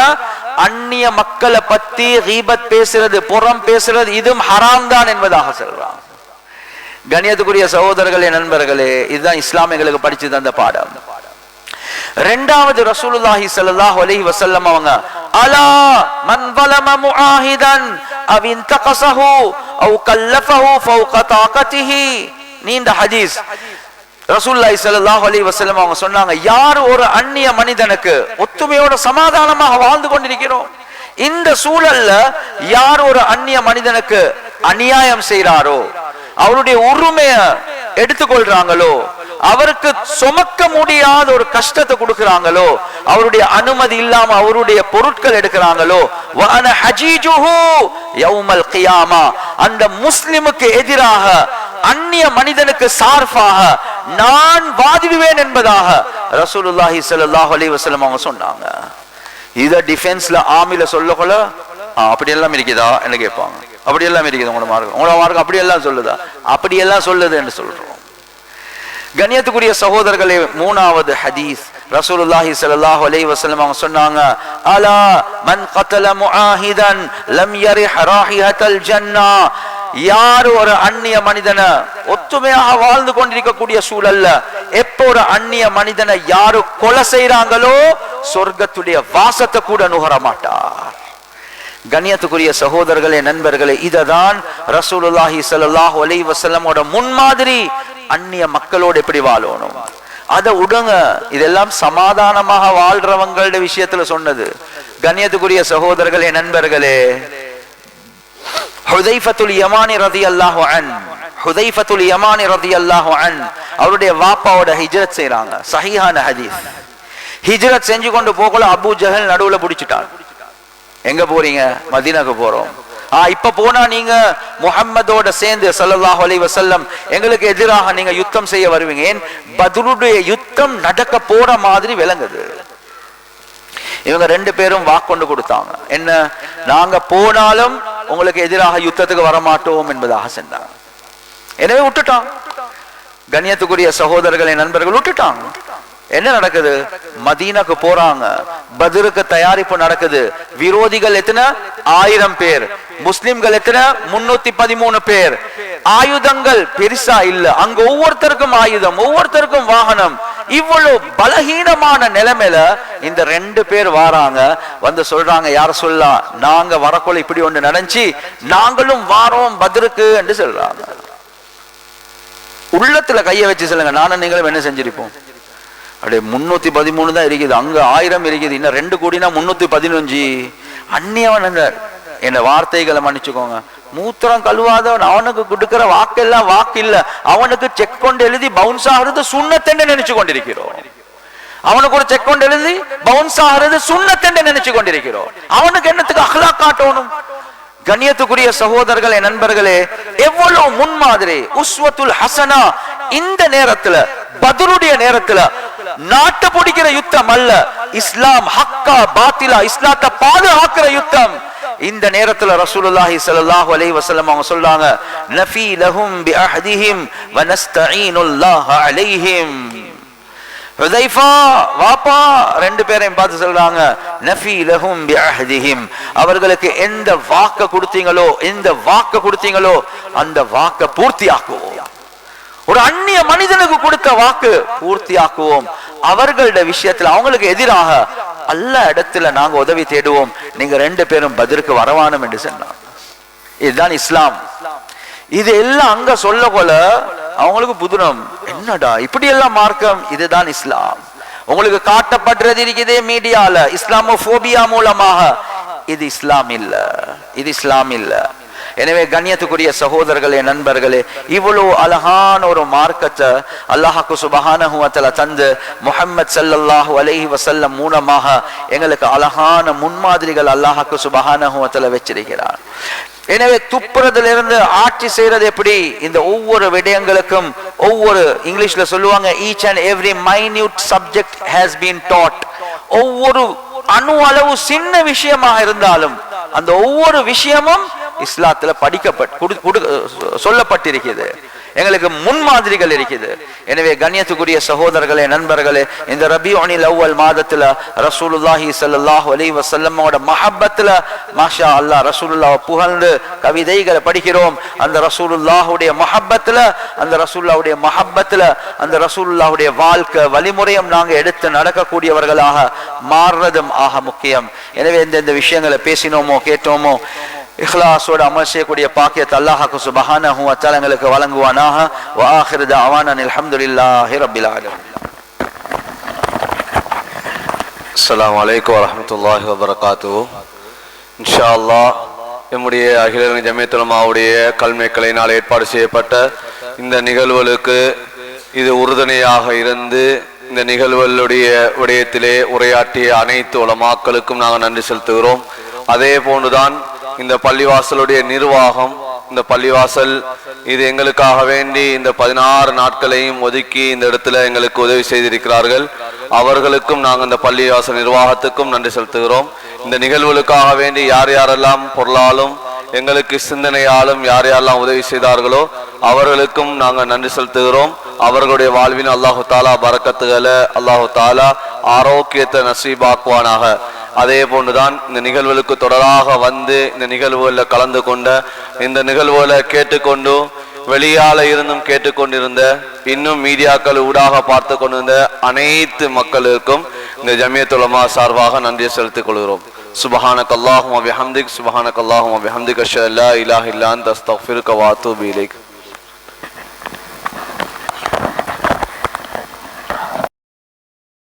அந்நிய மக்களை பத்தி கீபத் பேசுறது, புறம் பேசுறது இதுவும் ஹராம் தான் என்பதாக சொல்றாங்க. கண்ணியத்துக்குரிய சகோதரர்களே, நண்பர்களே, இதுதான் இஸ்லாமியர்களுக்கு படிச்சு தந்த பாடம். இரண்டாவது ரசூலுல்லாஹி ஸல்லல்லாஹு அலைஹி வஸல்லம் அவங்க, அலா மன் ظلم معاهدا او انتقصه او كلفه فوق طاقته. நீண்ட ஹதீஸ். ரசூலுல்லாஹி ஸல்லல்லாஹு அலைஹி வஸல்லம் அவங்க சொன்னாங்க, யார் ஒரு அந்நிய மனிதனுக்கு ஒத்துமையோட சமாதானமாக வாழ்ந்து கொண்டிருக்கிறோம், இந்த சூழல்ல யார் ஒரு அந்நிய மனிதனுக்கு அநியாயம் செய்றாரோ, அவருடைய உரிமையை எடுத்துக்கொள்றாங்களோ, அவருக்கு சுமக்க முடியாத ஒரு கஷ்டத்தை கொடுக்கிறாங்களோ, அவருடைய அனுமதி இல்லாம அவருடைய பொருட்கள் எடுக்கிறாங்களோ, வஅன ஹஜீஜுஹு யௌமல் கியாமா, அந்த முஸ்லிமுக்கு எதிராக அந்நிய மனிதனுக்கு சார்பாக நான் வாதிடுவேன் என்பதாக ரசூலுல்லாஹி ஸல்லல்லாஹு அலைஹி வஸல்லம் அவங்க சொன்னாங்க. இத டிஃபென்ஸ்ல ஆர்மில சொல்லக்கொள்ள அப்படி எல்லாம் இருக்குதா என்று கேட்பாங்க. அப்படி எல்லாம் இருக்குது உங்களோட மார்க்கம் அப்படி எல்லாம் சொல்லுதா? அப்படி எல்லாம் சொல்லுது என்று சொல்றோம். கண்ணியத்துக்குரிய சகோதரர்களே, 3வது ஹதீஸ் ரசூலுல்லாஹி ஸல்லல்லாஹு அலைஹி வஸல்லம் அவங்க சொன்னாங்க, அலா மன் கதல முஆஹிதன் லம் யரிஹ் ராஹிஹத்தல் ஜன்னah. யார் ஒரு அந்நிய மனிதனை ஒத்துமையாக வாழ்ந்து கொண்டிருக்கக்கூடிய சூழல்ல எப்போ ஒரு அந்நிய மனிதனை யாரு கொலை செய்றாங்களோ சொர்க்கத்துடைய வாசத்தை கூட நுகர மாட்டார். கண்ணியத்துக்குரிய சகோதரர்களே, நண்பர்களே, இததான் ரசூலுல்லாஹி ஸல்லல்லாஹு அலைஹி வஸல்லமோட முன்மாதிரி. அந்நிய மக்களோடு எப்படி வாழணும் அதை உடங்க. இதெல்லாம் சமாதானமாக வாழ்றவங்களுடைய விஷயத்துல சொன்னது. கண்ணியத்துக்குரிய சகோதரர்களே, நண்பர்களே, ஹுதைஃபத்துல் யமானி ரலியல்லாஹு அன்ஹு, ஹுதைஃபத்துல் யமானி ரலியல்லாஹு அன்ஹு அவருடைய வாப்பாவோட ஹிஜ்ரத் செய்றாங்க. சஹீஹான ஹதீஸ். ஹிஜ்ரத் செஞ்சு கொண்டு போகல அபூ ஜஹல் நடுவுல பிடிச்சிட்டான். எங்க போறீங்க? மதீனாக்கு போறோம். இப்ப போனா நீங்க முஹம்மதோட சேர்ந்து ஸல்லல்லாஹு அலைஹி வஸல்லம் எங்களுக்கு எதிராக நீங்க யுத்தம் செய்ய வருவீங்க. ஏன்? பத்ருடைய யுத்தம் நடக்க போற மாதிரி விளங்குது. இவங்க 2 பேரும் வாக்கொண்டு கொடுத்தாங்க. என்ன? நாங்க போனாலும் உங்களுக்கு எதிராக யுத்தத்துக்கு வரமாட்டோம் என்பதாக சென்றாங்க. எனவே விட்டுட்டான். கண்ணியத்துக்குரிய சகோதரர்களை, நண்பர்கள், விட்டுட்டாங்க. என்ன நடக்குது? மதீனாக்கு போறாங்க. பத்ருக்கு தயாரிப்பு நடக்குது. விரோதிகள் எத்தனை? 1000 பேர். முஸ்லிம்கள் எத்தனை? 313 பேர். ஆயுதங்கள் பெருசா இல்ல. அங்க ஒவ்வொருத்தருக்கும் ஆயுதம், ஒவ்வொருத்தருக்கும் வாகனம். இவ்வளவு பலகீனமான நிலைமையில இந்த 2 பேர் வாராங்க. வந்து சொல்றாங்க, யார சொல்லலாம், நாங்க வரக்குள்ள இப்படி ஒன்று நடந்துச்சு, நாங்களும் வாரோம் பத்ருக்கு என்று சொல்றாங்க. உள்ளத்துல கைய வச்சு சொல்லுங்க, நானும் நீங்களும் என்ன செஞ்சிருப்போம்? அப்படியே 313 தான் இருக்குது, அங்க 1000 இருக்குது, இன்னும் 2 கோடினா 315. அந்நியவன் என்ன வார்த்தைகளை மன்னிச்சுக்கோங்க. மூத்திரம் கழுவாதவன் அவனுக்கு கொடுக்கிற வாக்கெல்லாம் வாக்கு இல்ல. அவனுக்கு செக் கொண்டு எழுதி பவுன்ஸ் ஆகிறது சுன்னத்தென்று நினைச்சு கொண்டிருக்கிறோம். அவனுக்கு ஒரு செக் கொண்டு எழுதி பவுன்ஸ் ஆகிறது சுன்னத்தென்று நினைச்சு கொண்டிருக்கிறோம். அவனுக்கு என்னத்துக்கு அஹ்லாக் காட்டணும்? கண்ணியத்துக்குரிய சகோதரர்களே, நண்பர்களே, எவ்வளவு முன்மாதிரி, உஸ்வத்துல் ஹசனா. இந்த நேரத்துல, பத்ருடைய நேரத்துல, நாட்டை பிடிக்கிற யுத்தம் அல்ல, இஸ்லாம் ஹக்கா பாத்திலா இஸ்லாத்தை பாதுகாக்கிற யுத்தம். இந்த நேரத்துல ரசூலுல்லாஹி ஸல்லல்லாஹு அலைஹி வஸல்லம் அவங்க சொல்றாங்க, நஃபி லஹும் பிஅஹதிஹிம் வ நஸ்தஈனுல்லாஹ அலைஹிம். ஹுதைஃபா வாப்பா 2 பேரையும் பார்த்து சொல்றாங்க, நஃபி லஹும் பிஅஹதிஹிம், அவர்களுக்கு எந்த வாக்க கொடுத்தீங்களோ அந்த வாக்க பூர்த்தியாக்குவோம். ஒரு அந்நிய மனிதனுக்கு கொடுத்த வாக்கு பூர்த்தியாக்குவோம். அவர்களுடைய விஷயத்துல அவங்களுக்கு எதிராக அல்லாஹ் இடத்துல நாங்க உதவி தேடுவோம். நீங்க 2 பேரும் பத்ருக்கு வரவானும் என்று சொன்னாங்க. இதுதான் இஸ்லாம். இது எல்லாம் அங்க சொல்ல போல அவங்களுக்கு புதுனம், என்னடா இப்படி எல்லாம் மார்க்கம்? இதுதான் இஸ்லாம். உங்களுக்கு காட்டப்படுறது இருக்குதே மீடியால இஸ்லாமோபோபியா மூலமாக. இது இஸ்லாம் இல்ல, இது இஸ்லாம் இல்ல. எனவே கண்ணியத்துக்குரிய சகோதரர்களே, நண்பர்களே, இவ்வளோ அழகான ஒரு மார்க்கத்தை அல்லாஹ்வுக்கு சுப்ஹானஹு வ தஆலா தந்து முஹம்மது ஸல்லல்லாஹு அலைஹி வஸல்லம் மூலமாக எங்களுக்கு அழகான முன்மாதிரிகள் அல்லாஹ்வுக்கு சுப்ஹானஹு வ தஆலா வச்சிருக்கிறார். எனவே துப்புறதிலிருந்து ஆட்சி செய்யறது எப்படி? இந்த ஒவ்வொரு விடயங்களுக்கும் ஒவ்வொரு, இங்கிலீஷ்ல சொல்லுவாங்க, each and every minute subject has been taught. ஒவ்வொரு அணு அளவு சின்ன விஷயமாக இருந்தாலும் அந்த ஒவ்வொரு விஷயமும் இஸ்லாத்துல சொல்லப்பட்டிருக்கிறது. எங்களுக்கு முன்மாதிரிகள் இருக்குது. எனவே கண்ணியத்துக்குரிய சகோதரர்களே, நண்பர்களே, இந்த ரபியுல் அவ்வல் மாதத்துல ரசூலுல்லாஹி ஸல்லல்லாஹு அலைஹி வஸல்லமோட மஹப்பத்துல மாஷா அல்லாஹ் ரசூலுல்லாஹ் புகழ்ந்து கவிதைகளை படிக்கிறோம். அந்த ரசூலுல்லாஹுடைய மஹப்பத்துல, அந்த ரசூலுல்லாஹுடைய மஹப்பத்துல அந்த ரசூலுல்லாஹுடைய வாழ்க்கை வழிமுறையும் நாங்க எடுத்து நடக்கக்கூடியவர்களாக மாறுறதும் ஆக முக்கியம். எனவே இந்த விஷயங்களை பேசினோமோ கேட்டோமோ இஹ்லாஸோட அமல் செய்யக்கூடிய பாக்கியத்தை அல்லாஹ்வுக்கு சுப்ஹானஹு வ தஆலா எங்களுக்கு வழங்குவானாக. வ ஆகிரு தஅவானா அல்ஹம்துலில்லாஹி ரப்பில் ஆலமீன். அஸ்ஸலாமு அலைக்கும் வரஹ்மத்துல்லாஹி வபரகாத்துஹு. இன்ஷா அல்லாஹ் நம்முடைய அகில இலங்கை ஜமியத்துல் உலமாவுடைய கல்விக்கலையினால் ஏற்பாடு செய்யப்பட்ட இந்த நிகழ்வுகளுக்கு இது உறுதுணையாக இருந்து இந்த நிகழ்வுகளுடைய விடயத்திலே உரையாற்றிய அனைத்து உலமாக்களுக்கும் நாங்கள் நன்றி செலுத்துகிறோம். அதே போன்றுதான் இந்த பள்ளிவாசலுடைய நிர்வாகம், இந்த பள்ளிவாசல் இது எங்களுக்காக வேண்டி இந்த 16 நாட்களையும் ஒதுக்கி இந்த இடத்துல எங்களுக்கு உதவி செய்திருக்கிறார்கள். அவர்களுக்கும் நாங்கள் இந்த பள்ளிவாசல் நிர்வாகத்துக்கும் நன்றி செலுத்துகிறோம். இந்த நிகழ்வுகளுக்காக வேண்டி யார் யாரெல்லாம் பொருளாலும் எங்களுக்கு சிந்தனையாலும் யார் யாரெல்லாம் உதவி செய்தார்களோ அவர்களுக்கும் நாங்கள் நன்றி செலுத்துகிறோம். அவர்களுடைய வாழ்வின் அல்லாஹு தாலா பரக்கத்துகளை, அல்லாஹு தாலா ஆரோக்கியத்தை நசீபாக்குவானாக. அதே போன்றுதான் இந்த நிகழ்வுகளுக்கு தொடராக வந்து இந்த நிகழ்வுகளில் கலந்து கொண்ட, இந்த நிகழ்வுகளை கேட்டுக்கொண்டு வெளியால இருந்தும் கேட்டுக்கொண்டிருந்த, இன்னும் மீடியாக்கள் ஊடாக பார்த்து கொண்டிருந்த அனைத்து மக்களுக்கும் இந்த ஜமியத்துல் உலமா சார்பாக நன்றியை செலுத்திக் கொள்கிறோம். சுப்ஹானக அல்லாஹும்ம வ பிஹம்திக், சுப்ஹானக அல்லாஹும்ம வ பிஹம்திக அஷ்ஹது அல்லா இலாஹா இல்லா அன்த அஸ்தக்ஃபிருக வ அத்தூபு இலைக்.